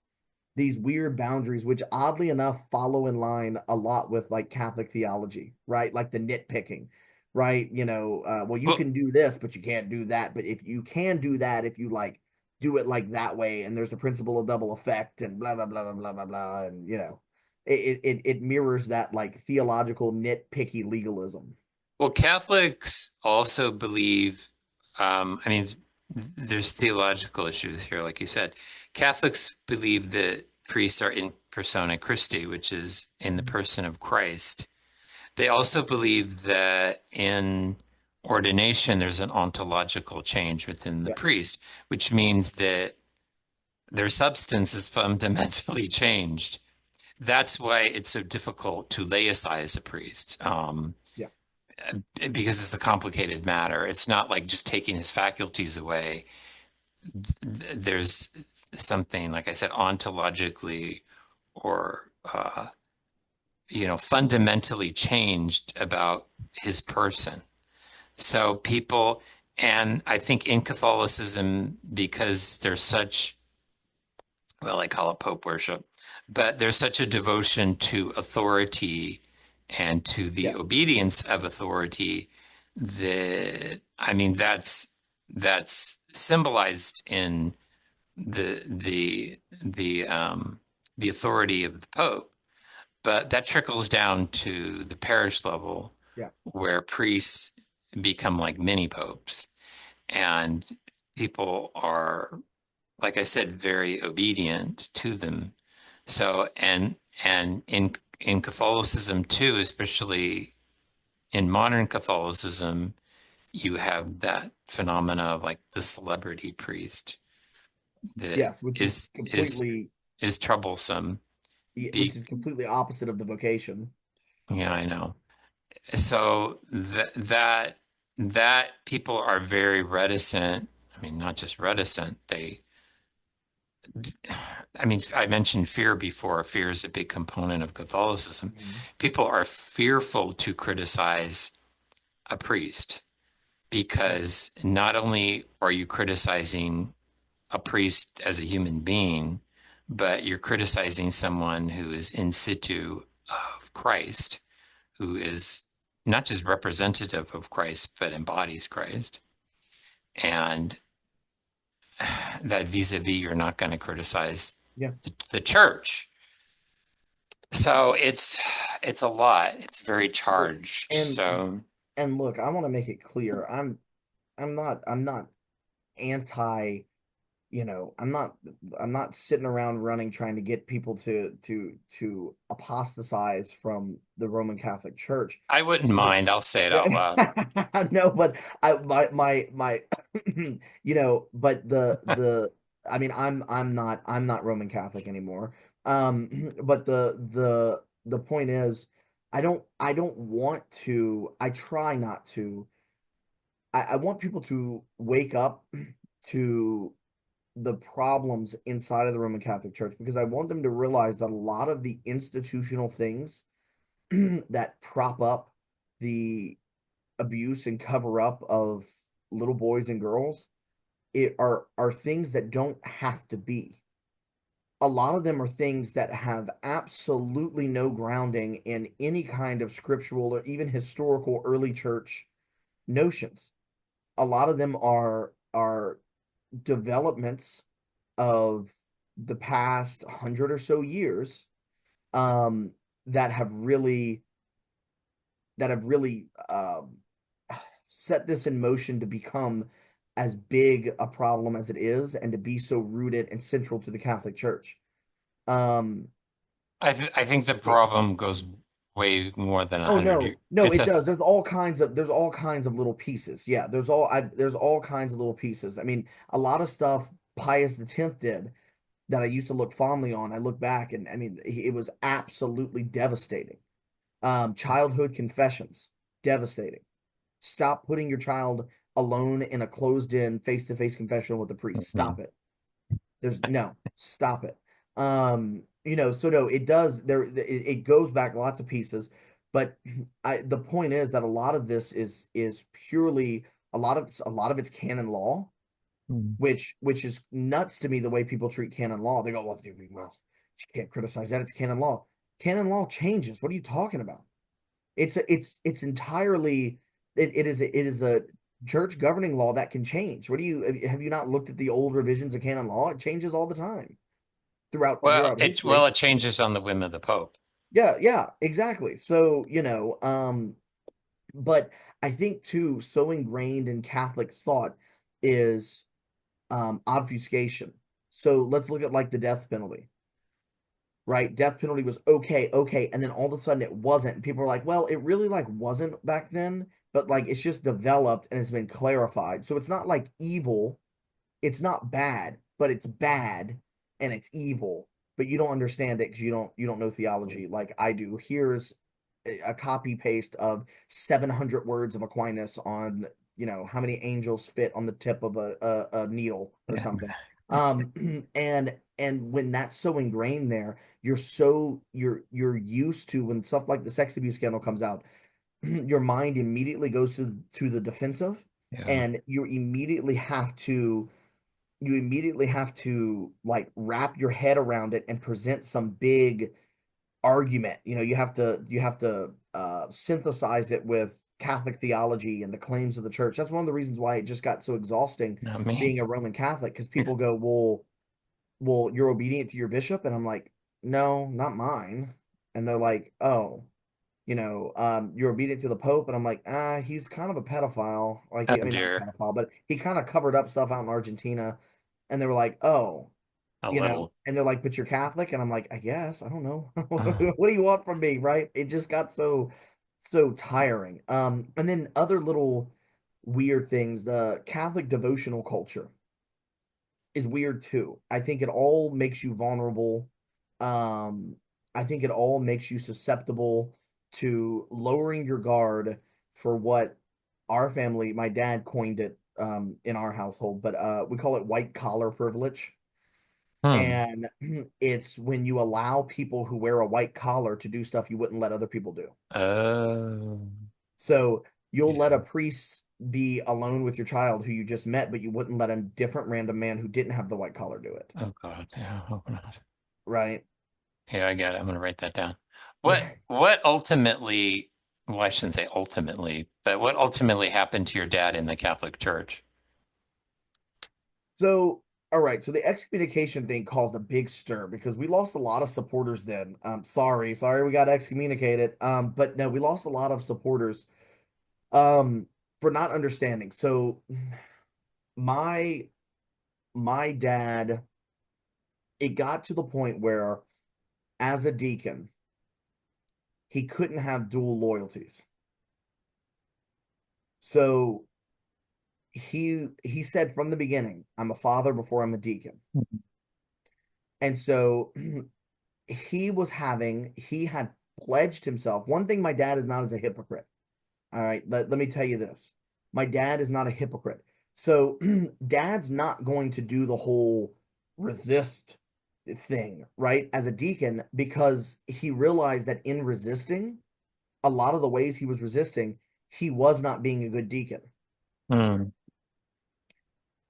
weird boundaries, which oddly enough follow in line a lot with like Catholic theology, right? Like the nitpicking, right? Well, you Well, can do this, but you can't do that. But if you can do that, if you like do it like that way, and there's the principle of double effect and blah blah blah blah blah blah blah, and it mirrors that like theological nitpicky legalism. well, Catholics also believe, I mean, there's theological issues here, like you said. Catholics believe that priests are in persona Christi, which is in the person of Christ. They also believe that in ordination, there's an ontological change within the Yeah, priest, which means that their substance is fundamentally changed. That's why it's so difficult to laicize a priest, yeah, because it's a complicated matter. It's not like just taking his faculties away. There's something, like I said, ontologically or fundamentally changed about his person. So people, and I think in Catholicism, because there's such, well, I call it Pope worship, but there's such a devotion to authority and to the yeah, obedience of authority that, I mean, that's symbolized in the authority of the Pope, but that trickles down to the parish level yeah. where priests become like mini popes, and people are, like I said, very obedient to them. So, and in Catholicism too, especially in modern Catholicism, you have that phenomena of like the celebrity priest that Yes, which is is troublesome. which Be is completely opposite of the vocation. Yeah, I know. So that people are very reticent. I mean, not just reticent, I mean, I mentioned fear before. Fear is a big component of Catholicism. Mhm. People are fearful to criticize a priest because not only are you criticizing a priest as a human being, but you're criticizing someone who is in situ of Christ, who is not just representative of Christ, but embodies Christ. And that vis-a-vis, you're not going to criticize Yeah. the church. So it's a lot. It's very Well, charged. and So and look, I want to make it clear. I'm not anti, I'm not sitting around running trying to get people to apostatize from the Roman Catholic Church. I wouldn't mind. I'll say it out loud. No, but I my but I mean I'm not Roman Catholic anymore. But the point is I don't want to, I try not to, I want people to wake up to the problems inside of the Roman Catholic Church, because I want them to realize that a lot of the institutional things that prop up the abuse and cover up of little boys and girls, are things that don't have to be. A lot of them are things that have absolutely no grounding in any kind of scriptural or even historical early church notions. A lot of them are developments of the past 100 or so years, um, that have really set this in motion to become as big a problem as it is, and to be so rooted and central to the Catholic Church. Um, I think the it, problem goes way more than a oh hundred no, years. no, It's it a does. There's all kinds of little pieces. Yeah, there's all kinds of little pieces. I mean, a lot of stuff Pius X did that I used to look fondly on. I look back, and I mean, it was absolutely devastating. Childhood confessions, devastating. Stop putting your child alone in a closed-in face-to-face confession with a priest. Stop it. Stop it. So no, it does it goes back lots of pieces, but the point is that a lot of this is purely, a lot of it's canon law, Mhm. which is nuts to me, the way people treat canon law. They go, well, you can't criticize that. It's canon law. Canon law changes. What are you talking about? It's entirely, it is a church governing law that can change. Have you not looked at the old revisions of canon law? It changes all the time throughout well, throughout it history. changes on the whim of the Pope. Yeah, yeah, exactly. So, but I think too, so ingrained in Catholic thought is obfuscation. So let's look at like the death penalty, right? Death penalty was okay, okay, and then all of a sudden it wasn't. And people are like, well, it really like wasn't back then, but like it's just developed and it's been clarified. So it's not like evil, it's not bad, but it's bad and it's evil. But you don't understand it because you don't know theology like I do. Here's a copy paste of 700 words of Aquinas on, how many angels fit on the tip of a needle or Yeah. something. And when that's so ingrained there, you're used to, when stuff like the sex abuse scandal comes out, your mind immediately goes to the defensive, Yeah. and you immediately have to like wrap your head around it and present some big argument. You have to synthesize it with Catholic theology and the claims of the church. That's one of the reasons why it just got so exhausting Not me. being a Roman Catholic, because It's people go, well, you're obedient to your bishop, and I'm like, no, not mine. And they're like, oh, you're obedient to the Pope, and I'm like, he's kind of a pedophile. Like, oh I mean, not a dear, pedophile, but he kind of covered up stuff out in Argentina. And they were like, oh, a little. and they're like, but you're Catholic, and I'm like, I guess, I don't know. Oh, What do you want from me, right? It just got so tiring. And then other little weird things. The Catholic devotional culture is weird too. I think it all makes you vulnerable. Um, I think it all makes you susceptible to lowering your guard for what our family, my dad coined it, in our household, but we call it white collar privilege. Hmm. And it's when you allow people who wear a white collar to do stuff you wouldn't let other people do. Oh, So you'll let yeah. a priest be alone with your child who you just met, but you wouldn't let a different random man who didn't have the white collar do it. Oh God. Yeah. I hope not. Right. Yeah, I got it. I'm gonna write that down. What ultimately, well, I shouldn't say ultimately, but what ultimately happened to your dad in the Catholic Church? So, all right. So the excommunication thing caused a big stir because we lost a lot of supporters then. Sorry, we got excommunicated. But no, we lost a lot of supporters um for not understanding. So my my dad, it got to the point where as a deacon, he couldn't have dual loyalties. So he said from the beginning, I'm a father before I'm a deacon. And so he had pledged himself. One thing my dad is not is a hypocrite. All right, let me tell you this. My dad is not a hypocrite. So dad's not going to do the whole resist thing, right? As a deacon, because he realized that in resisting, a lot of the ways he was resisting, he was not being a good deacon. Hmm.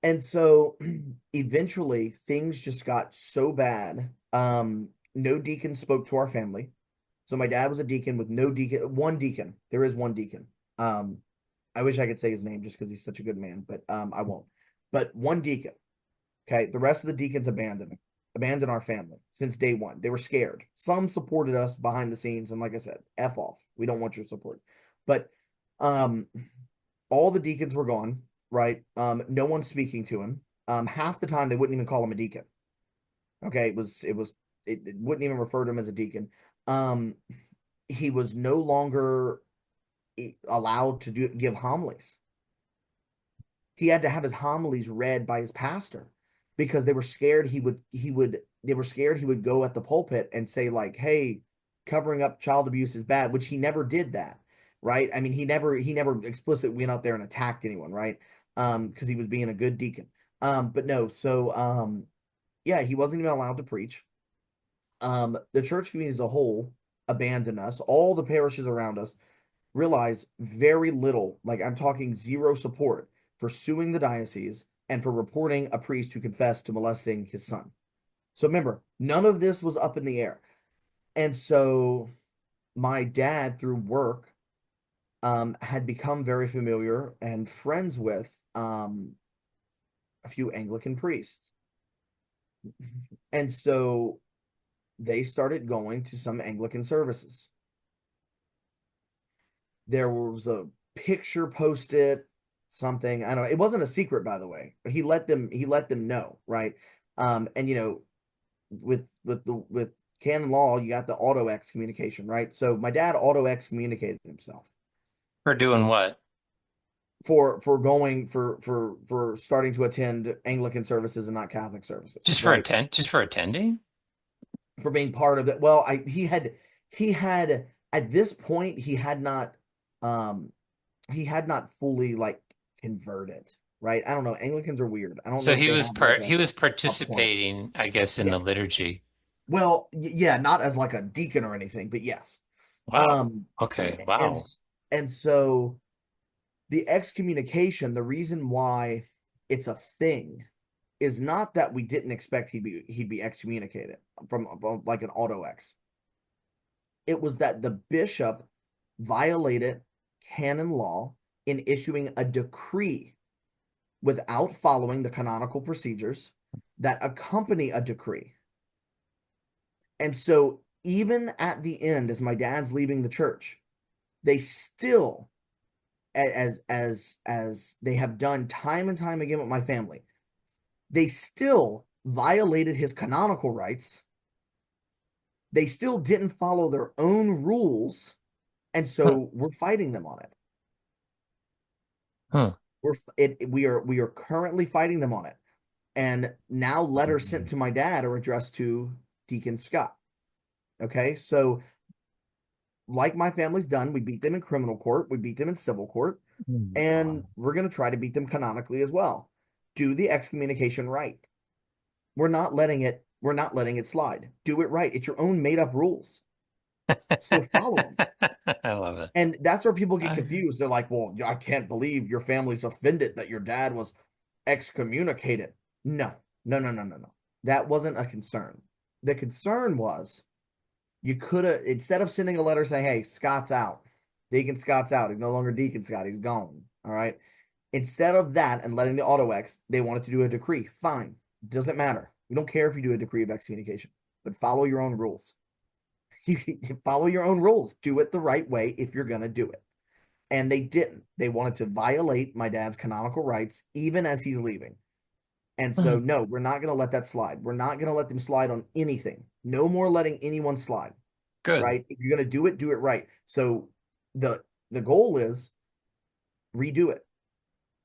And so eventually things just got so bad. No deacon spoke to our family. So my dad was a deacon with no deacon, one deacon. There is one deacon. Um, I wish I could say his name just because he's such a good man, but I won't. But one deacon. Okay. The rest of the deacons abandoned our family since day one. They were scared. Some supported us behind the scenes, and like I said, F off. We don't want your support. But um all the deacons were gone, right? No one's speaking to him. Half the time they wouldn't even call him a deacon. Okay, it wouldn't even refer to him as a deacon. Um, he was no longer allowed to give homilies. He had to have his homilies read by his pastor because they were scared he would go at the pulpit and say like, "Hey, covering up child abuse is bad," which he never did that, right? I mean, he never explicitly went out there and attacked anyone, right? Because he was being a good deacon. But no, so yeah, he wasn't even allowed to preach. The church community as a whole abandoned us. All the parishes around us realize very little, like I'm talking zero support for suing the diocese and for reporting a priest who confessed to molesting his son. So remember, none of this was up in the air. And so my dad, through work, had become very familiar and friends with a few Anglican priests. And so they started going to some Anglican services. There was a picture posted, something, I don't know, it wasn't a secret, by the way, but he let them know, right? And with canon law you got the auto excommunication, right? So my dad auto excommunicated himself For doing what? for starting to attend Anglican services and not Catholic services, right? Just for attending? For being part of it. Well, I he had at this point um he had not fully like converted, right? I don't know. Anglicans are weird. I don't know So if they have like he was a point. participating, I guess, in Yeah. the liturgy. Well, yeah, not as like a deacon or anything, but yes. Wow. Um, Okay. and Wow. and so the excommunication, the reason why it's a thing is not that we didn't expect he'd be excommunicated from like an auto ex. It was that the bishop violated canon law in issuing a decree without following the canonical procedures that accompany a decree. And so, even at the end, as my dad's leaving the church, they still, as they have done time and time again with my family, they still violated his canonical rights. They still didn't follow their own rules, and Huh. so we're fighting them on it. Huh. We are currently fighting them on it. And now letters sent to my dad are addressed to Deacon Scott. Okay, so like my family's done, we beat them in criminal court, we beat them in civil court, and we're going to try to beat them canonically as well. Do the excommunication right. We're not letting it We're not letting it slide. Do it right. It's your own made up rules. So follow them. I love it. And that's where people get Uh, confused. They're like, well, I can't believe your family's offended that your dad was excommunicated. No, no, no, no, no, no. That wasn't a concern. The concern was you could have, instead of sending a letter saying, hey, Scott's out, Deacon Scott's out, he's no longer Deacon Scott, he's gone. All right. Instead of that and letting the auto X, they wanted to do a decree. Fine. Doesn't matter. We don't care if you do a decree of excommunication, but follow your own rules. You follow your own rules. Do it the right way if you're going to do it. And they didn't. They wanted to violate my dad's canonical rights even as he's leaving. And so, no, we're not going to let that slide. We're not going to let them slide on anything. No more letting anyone slide, Good. right? If you're going to do it right. So the the goal is redo it.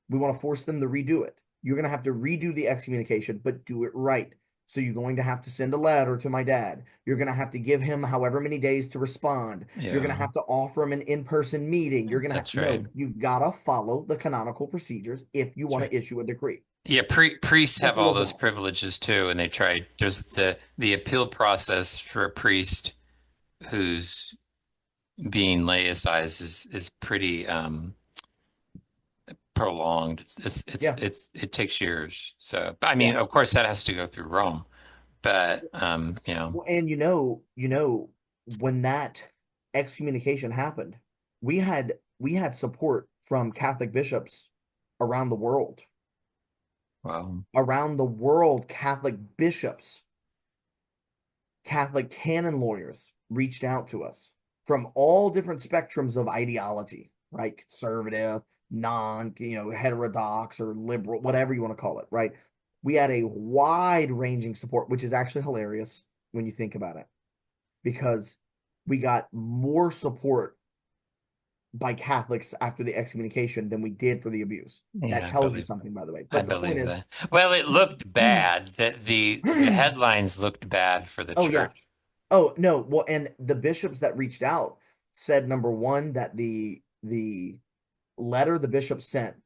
We want to force them to redo it. You're going to have to redo the excommunication, but do it right. So you're going to have to send a letter to my dad. You're going to have to give him however many days to respond. You're going to Yeah, have to offer him an in-person meeting. You're going to have, that's right. no, you've got to follow the canonical procedures if you That's want right. to issue a decree. Yeah, priests have Simple all as those that. privileges too, and they try. There's the appeal process for a priest who's being laicized is pretty prolonged. Yeah. It takes years. So, but I Yeah. mean, of course, that has to go through Rome. But Well, and when that excommunication happened, we had support from Catholic bishops around the world. well, Around the world, Catholic bishops, Catholic canon lawyers reached out to us from all different spectrums of ideology, right? Conservative, non, heterodox or liberal, whatever you want to call it, right? We had a wide ranging support, which is actually hilarious when you think about it, because we got more support by Catholics after the excommunication than we did for the abuse. That yeah, tells you something, by the way. I But the point believe is, that. Well, it looked bad. The headlines looked bad for the oh yeah. church. Oh no. Well, and the bishops that reached out said, number one, that the letter the bishop sent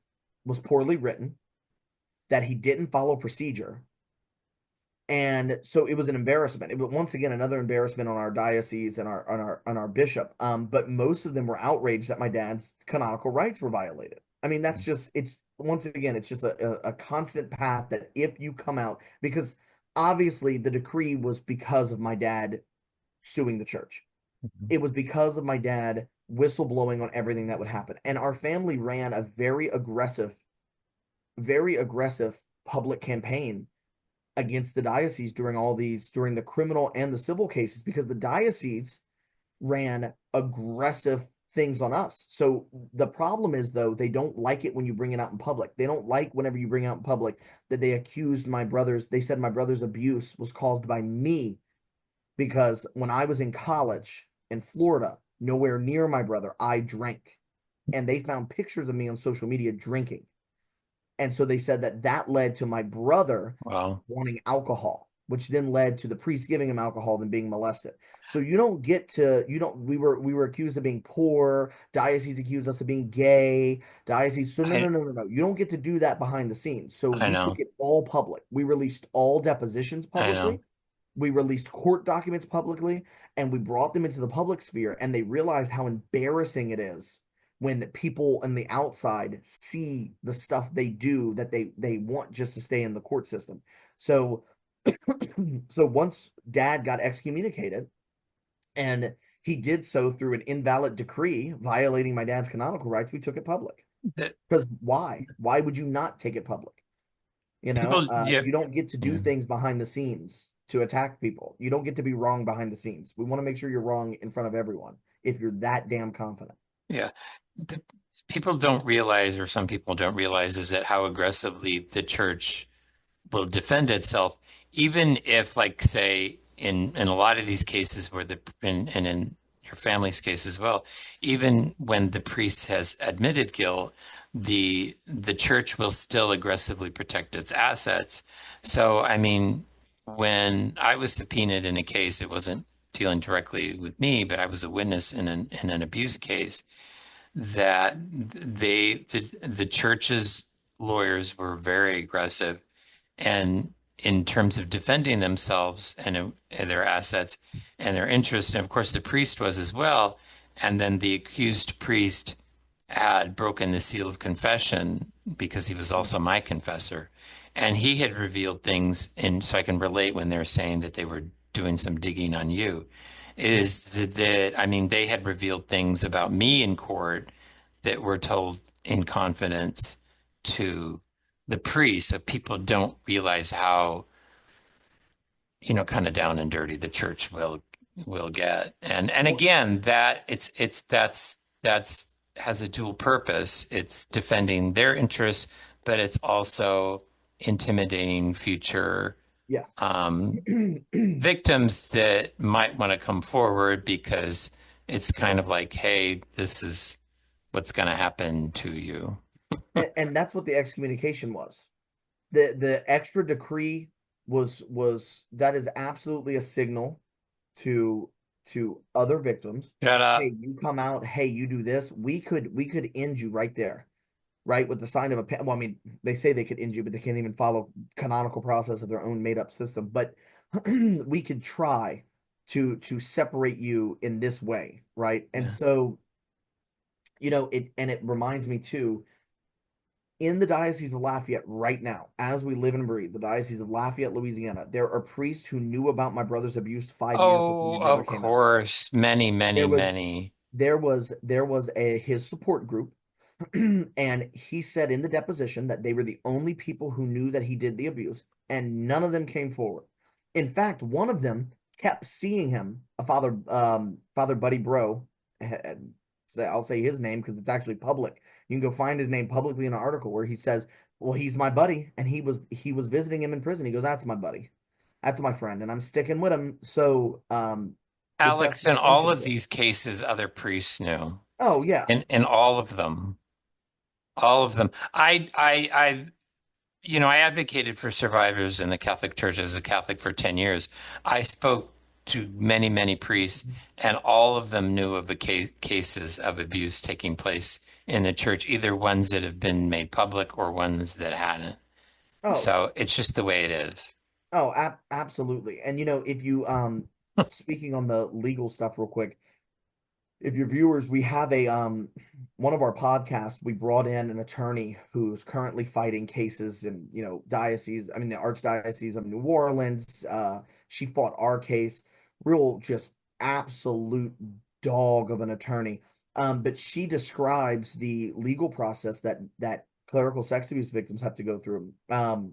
was poorly written, that he didn't follow procedure, and so it was an embarrassment. It was once again another embarrassment on our diocese and our bishop. But most of them were outraged that my dad's canonical rights were violated. I mean, that's just it's once again it's just a constant path that if you come out, because obviously the decree was because of my dad suing the church. Mhm. It was because of my dad whistleblowing on everything that would happen, and our family ran a very aggressive public campaign against the diocese during the criminal and the civil cases, because the diocese ran aggressive things on us. So the problem is, though, they don't like it when you bring it out in public. They don't like whenever you bring it out in public that they accused my brothers. They said my brother's abuse was caused by me, because when I was in college in Florida, nowhere near my brother, I drank. And they found pictures of me on social media drinking. And so they said that that led to my brother Well, wanting alcohol, which then led to the priest giving him alcohol and being molested. So you don't get to you don't we were accused of being poor, diocese accused us of being gay, diocese. So no, no, I no, no, no. You don't get to do that behind the scenes. So I we took know, it all public. We released all depositions I know. publicly. We released court documents publicly, and we brought them into the public sphere, and they realized how embarrassing it is when people on the outside see the stuff they do that they want just to stay in the court system. So so once dad got excommunicated, and he did so through an invalid decree violating my dad's canonical rights, we took it public. The Because why would you not take it public? people, yeah, You don't get to do yeah. things behind the scenes to attack people. You don't get to be wrong behind the scenes. We want to make sure you're wrong in front of everyone if you're that damn confident. Yeah. The, people don't realize, or some people don't realize, is that how aggressively the church will defend itself, even if, like, say, in a lot of these cases where and in your family's case as well, even when the priest has admitted guilt, the church will still aggressively protect its assets. So, I mean, when I was subpoenaed in a case, it wasn't dealing directly with me, but I was a witness in an abuse case that the church's lawyers were very aggressive, and in terms of defending themselves and their assets and their interests. And of course, the priest was as well. And then the accused priest had broken the seal of confession because he was also my confessor. And he had revealed things, and so I can relate when they're saying that they were doing some digging on you, Yeah. is that I mean, they had revealed things about me in court that were told in confidence to the priest, so people don't realize how, kind of down and dirty the church will get. And Well, again, that that's has a dual purpose. It's defending their interests, but it's also intimidating future yes. um, victims that might want to come forward because it's kind of like, hey, this is what's going to happen to you. And that's what the excommunication was. The extra decree was that is absolutely a signal to other victims. Shut up. Hey, you come out. Hey, you do this. We could end you right there, right? With the sign of a pen. Well, I mean, they say they could end you, but they can't even follow canonical process of their own made up system. But we could try to separate you in this way, right? And Yeah. so, it reminds me too, in the Diocese of Lafayette right now, as we live and breathe, the Diocese of Lafayette, Louisiana, there are priests who knew about my brother's abuse 5 years before Oh, it never of came out. course. Many, many, There was many. there was a his support group, and he said in the deposition that they were the only people who knew that he did the abuse, and none of them came forward. In fact, one of them kept seeing him, a Father Buddy Bro. I'll say his name because it's actually public. You can go find his name publicly in an article where he says, "Well, he's my buddy, and he was visiting him in prison." He goes, "That's my buddy, that's my friend, and I'm sticking with him." So, the Alex, in testament all mentions of it. these cases, other priests knew. Oh yeah. In all of them. All of them. I advocated for survivors in the Catholic Church as a Catholic for 10 years. I spoke to many, many priests, and all of them knew of the cases of abuse taking place in the church, either ones that have been made public or ones that hadn't. Oh, So it's just the way it is. oh, absolutely. And if you speaking on the legal stuff real quick, if your viewers, we have a one of our podcasts, we brought in an attorney who's currently fighting cases in, diocese, I mean the Archdiocese of New Orleans. She fought our case, real just absolute dog of an attorney. But she describes the legal process that clerical sex abuse victims have to go through. And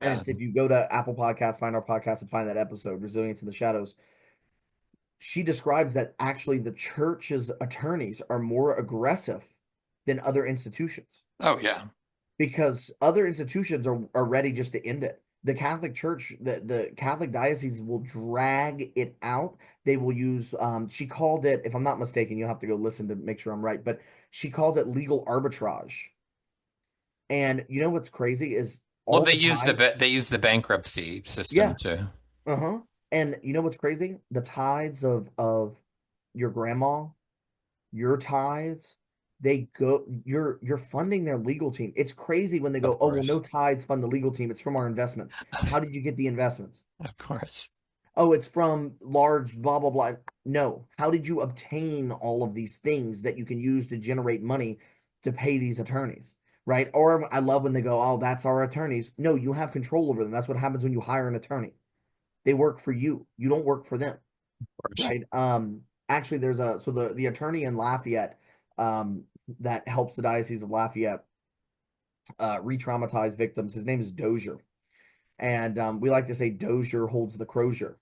Yeah. it's, if you go to Apple Podcasts, find our podcast and find that episode, Resilience in the Shadows. She describes that actually the church's attorneys are more aggressive than other institutions Oh, yeah. because other institutions are ready just to end it. The Catholic Church, the Catholic diocese will drag it out. They will use, she called it, if I'm not mistaken, you'll have to go listen to make sure I'm right, but she calls it legal arbitrage. And you know what's crazy is Well, all the tithes. they use the bankruptcy Yeah. system too. Uh-huh. And you know what's crazy? The tithes of your grandma, your tithes, you're funding their legal team. It's crazy when they Of go, "Oh, well, no course. tithes fund the legal team. It's from our investments." How did you get the investments? Of course. Oh, it's from large blah blah blah. No. How did you obtain all of these things that you can use to generate money to pay these attorneys? Right? Or I love when they go, "Oh, that's our attorneys." No, you have control over them. That's what happens when you hire an attorney. They work for you. You don't work for them, Of course. right? Actually, there's a so the attorney in Lafayette, that helps the Diocese of Lafayette re-traumatize victims. His name is Dozier, and we like to say Dozier holds the crozier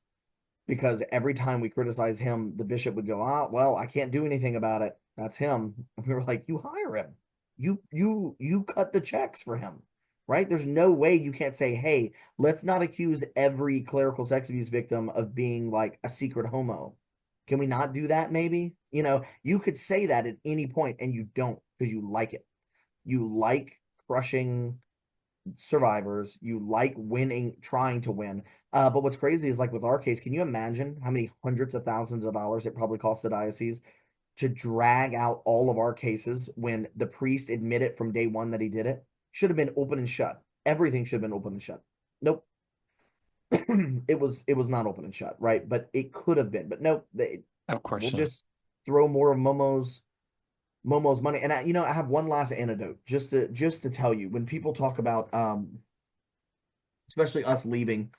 because every time we criticize him, the bishop would go, "Ah, well, I can't do anything about it. That's him." And we were like, "You hire him. You cut the checks for him." Right? There's no way you can't say, "Hey, let's not accuse every clerical sex abuse victim of being like a secret homo. Can we not do that maybe?" You could say that at any point and you don't because you like it. You like crushing survivors. You like winning, trying to win. But what's crazy is, like with our case, can you imagine how many hundreds of thousands of dollars it probably cost the diocese to drag out all of our cases when the priest admitted from day one that he did it? Should have been open and shut. Everything should have been open and shut. Nope. it was not open and shut, right? But it could have been. But no, Of we'll course not. just throw more of Momo's money. And I have one last anecdote just to tell you when people talk about especially us leaving,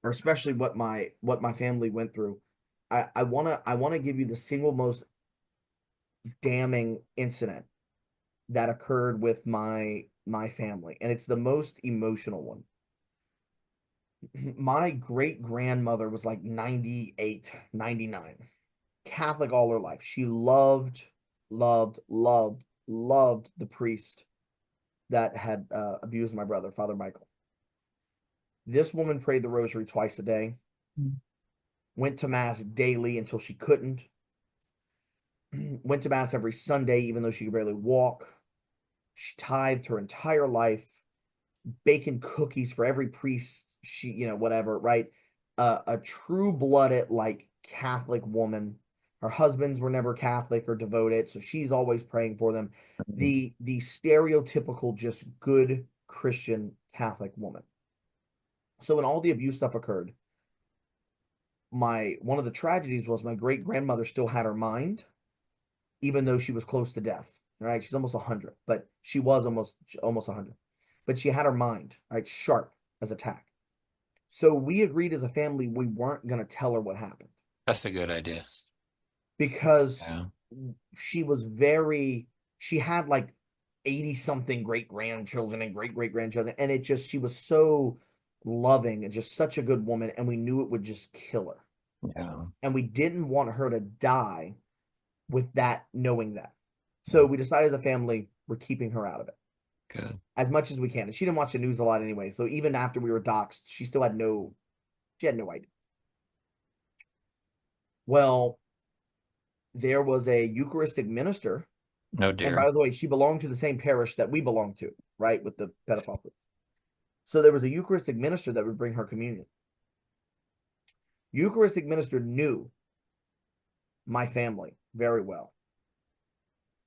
or especially what my family went through. I wanna give you the single most damning incident that occurred with my family, and it's the most emotional one. My great grandmother was like 98, 99, Catholic all her life. She loved, loved, loved, loved the priest that had abused my brother, Father Michael. This woman prayed the rosary twice a day, went to mass daily until she couldn't, went to mass every Sunday, even though she could barely walk. She tithed her entire life, baking cookies for every priest, whatever, right? A true blooded, like, Catholic woman. Her husbands were never Catholic or devoted, so she's always praying for them. The stereotypical, just good Christian Catholic woman. So when all the abuse stuff occurred, my one of the tragedies was my great grandmother still had her mind, even though she was close to death. Right, she's almost 100, but she was almost 100. But she had her mind, right, sharp as a tack. So we agreed as a family we weren't going to tell her what happened That's a good idea. because Yeah. she had like 80 something great grandchildren and great grandchildren. And she was so loving and just such a good woman. And we knew it would just kill her. Yeah. And we didn't want her to die with that, knowing that. So we decided as a family, we're keeping her out of it Good. as much as we can. And she didn't watch the news a lot anyway. So even after we were doxxed, she had no idea. Well, there was a Eucharistic minister. No And dear. by the way, she belonged to the same parish that we belong to, right? With the pedophile priest. So there was a Eucharistic minister that would bring her communion. Eucharistic minister knew my family very well.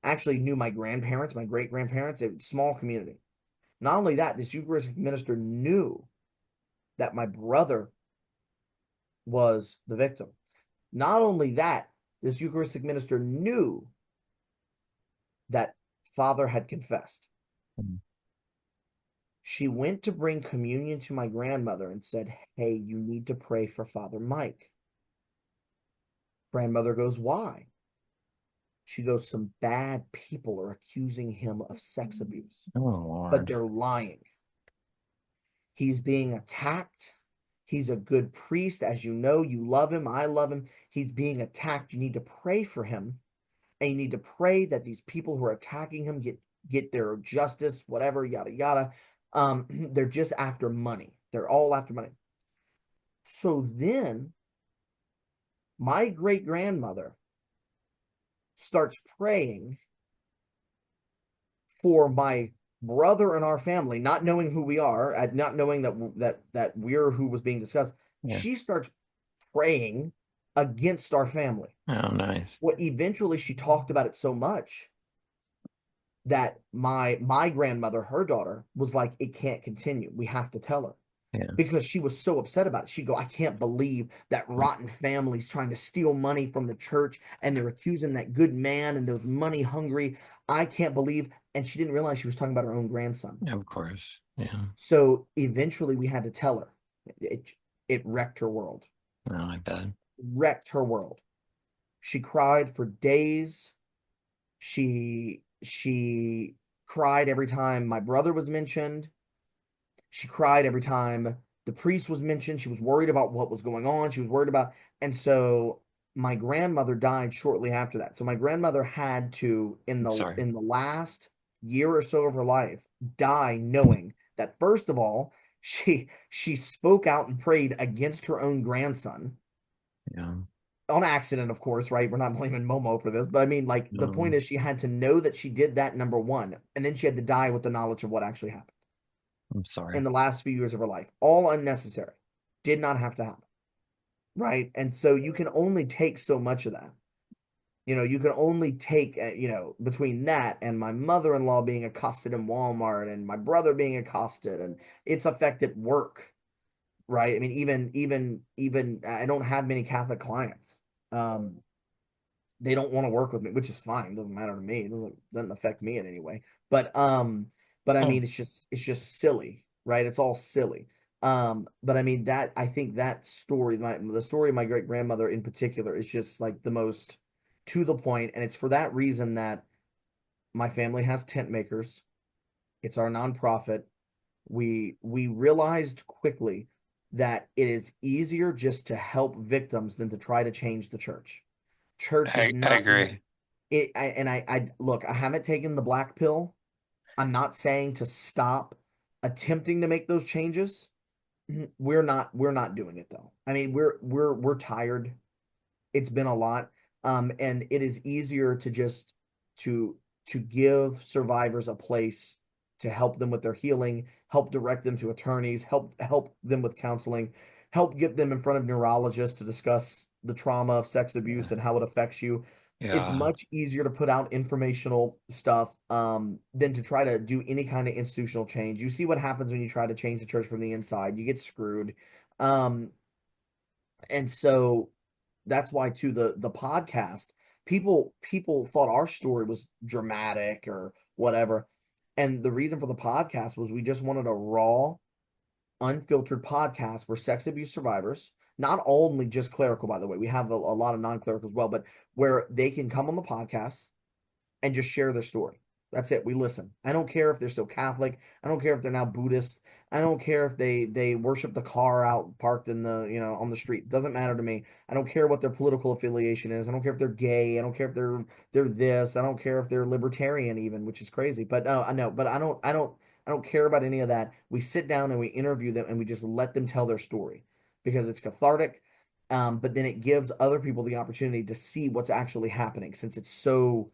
Actually knew my grandparents, my great grandparents, a small community. Not only that, this Eucharistic minister knew that my brother was the victim. Not only that, this Eucharistic minister knew that father had confessed. Mm. She went to bring communion to my grandmother and said, "Hey, you need to pray for Father Mike." Grandmother goes, "Why?" She goes, "Some bad people are accusing him of sex abuse, Oh, but Lord. they're lying. He's being attacked. He's a good priest. As you know, you love him. I love him. He's being attacked. You need to pray for him. And you need to pray that these people who are attacking him get their justice, whatever, yada, yada. They're just after money. They're all after money." So then my great grandmother starts praying for my brother and our family, not knowing who we are, not knowing that we're who was being discussed. Yeah. She starts praying against our family. Oh, nice. Well, eventually she talked about it so much that my grandmother, her daughter, was like, "It can't continue. We have to tell her." Yeah. Because she was so upset about it. She'd go, "I can't believe that rotten family's trying to steal money from the church and they're accusing that good man and those money hungry. I can't believe." And she didn't realize she was talking about her own grandson. Of course. Yeah. So eventually we had to tell her. It wrecked her world. No, I bet. Wrecked her world. She cried for days. She cried every time my brother was mentioned. She cried every time the priest was mentioned. She was worried about what was going on. She was worried about, and so my grandmother died shortly after that. So my grandmother had to, in I'm the sorry. in the last year or so of her life, die knowing that, first of all, she spoke out and prayed against her own grandson Yeah. on accident, of course, right? We're not blaming Momo for this, but I mean, like, the point No, is she had to know that she did that, number one, and then she had to die with the knowledge of what actually happened I'm in sorry. the last few years of her life. All unnecessary. Did not have to happen. Right. And so you can only take so much of that. You can only take, between that and my mother in law being accosted in Walmart and my brother being accosted, and it's affected work. right? I mean, even I don't have many Catholic clients. Um, they don't want to work with me, which is fine. It doesn't matter to me. It doesn't affect me in any way. But I Hmm. mean, it's just silly, right? It's all silly. But I mean that I think that story, the story of my great grandmother in particular, is just like the most to the point, and it's for that reason that my family has tent makers. It's our nonprofit. We realized quickly that it is easier just to help victims than to try to change the church. Church is I not agree. it. I look. I haven't taken the black pill. I'm not saying to stop attempting to make those changes. We're not doing it though. I mean, we're tired. It's been a lot. And it is easier to just to to give survivors a place to help them with their healing, help direct them to attorneys, help them with counseling, help get them in front of neurologists to discuss the trauma of sex abuse Yeah. and how it affects you. It's Yeah. much easier to put out informational stuff than to try to do any kind of institutional change. You see what happens when you try to change the church from the inside. You get screwed. Um, and so that's why too the podcast, people thought our story was dramatic or whatever. And the reason for the podcast was we just wanted a raw, unfiltered podcast for sex abuse survivors. Not only just clerical, by the way, we have a lot of non-clerical as well, but where they can come on the podcast and just share their story. That's it. We listen. I don't care if they're still Catholic. I don't care if they're now Buddhist. I don't care if they worship the car out parked in the on the street. It doesn't matter to me. I don't care what their political affiliation is. I don't care if they're gay. I don't care if they're this. I don't care if they're libertarian even, which is crazy. But no, I know. But I don't care about any of that. We sit down and we interview them and we just let them tell their story because it's cathartic. But then it gives other people the opportunity to see what's actually happening since it's so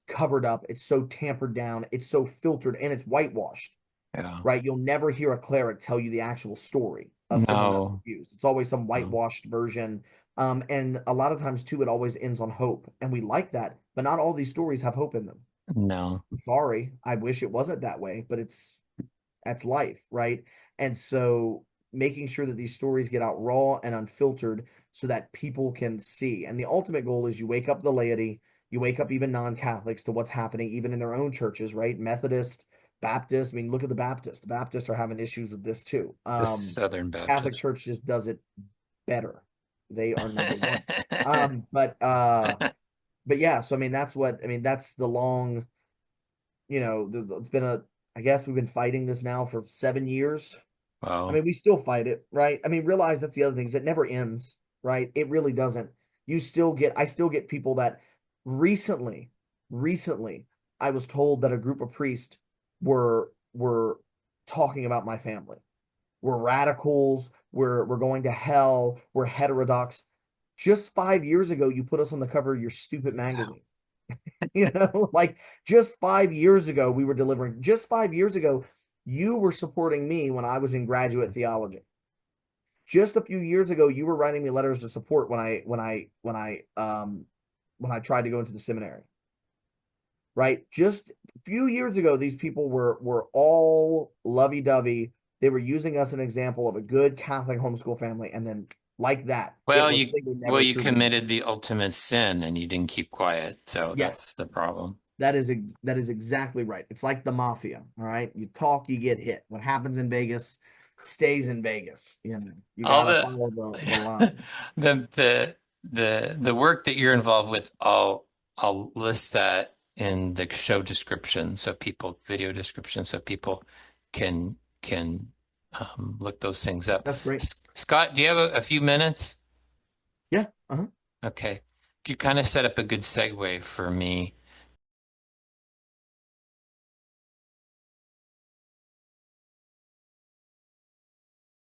covered up, it's so tampered down, it's so filtered, and it's whitewashed, Yeah. right? You'll never hear a cleric tell you the actual story of someone that was No. abused. It's always some No. whitewashed version. And a lot of times too, it always ends on hope. And we like that, but not all these stories have hope in them. No. Sorry, I wish it wasn't that way, but that's life, right? And so making sure that these stories get out raw and unfiltered so that people can see. And the ultimate goal is you wake up the laity, you wake up even non-Catholics to what's happening even in their own churches, right? Methodist, Baptist. I mean, look at the Baptist. The Baptists are having issues with this too. The Southern Catholic Baptist. Church just does it better. They are number one. But yeah, so I mean that's the long, it's been I guess we've been fighting this now for 7 years. I Well, mean, we still fight it, right? I mean, realize that's the other thing is it never ends, right? It really doesn't. I still get people that recently, recently, I was told that a group of priests were talking about my family. We're radicals. We're going to hell. We're heterodox. Just 5 years ago, you put us on the cover of your stupid magazine. Like just 5 years ago, we were delivering. Just 5 years ago, you were supporting me when I was in graduate theology. Just a few years ago, you were writing me letters of support when I tried to go into the seminary. Right? Just a few years ago, these people were all lovey dovey. They were using us as an example of a good Catholic homeschool family, and then like that, well, they would well, never you truly be. committed the ultimate sin and you didn't keep quiet. So that's Yes, the problem. that is exactly right. It's like the mafia. All right, you talk, you get hit. What happens in Vegas stays in Vegas. You All gotta the follow the line. the work that you're involved with, I'll list that in the show description so people video description so people can look those things up. That's great. Scott, do you have a few minutes? Yeah. Uh-huh. Okay. You kind of set up a good segue for me.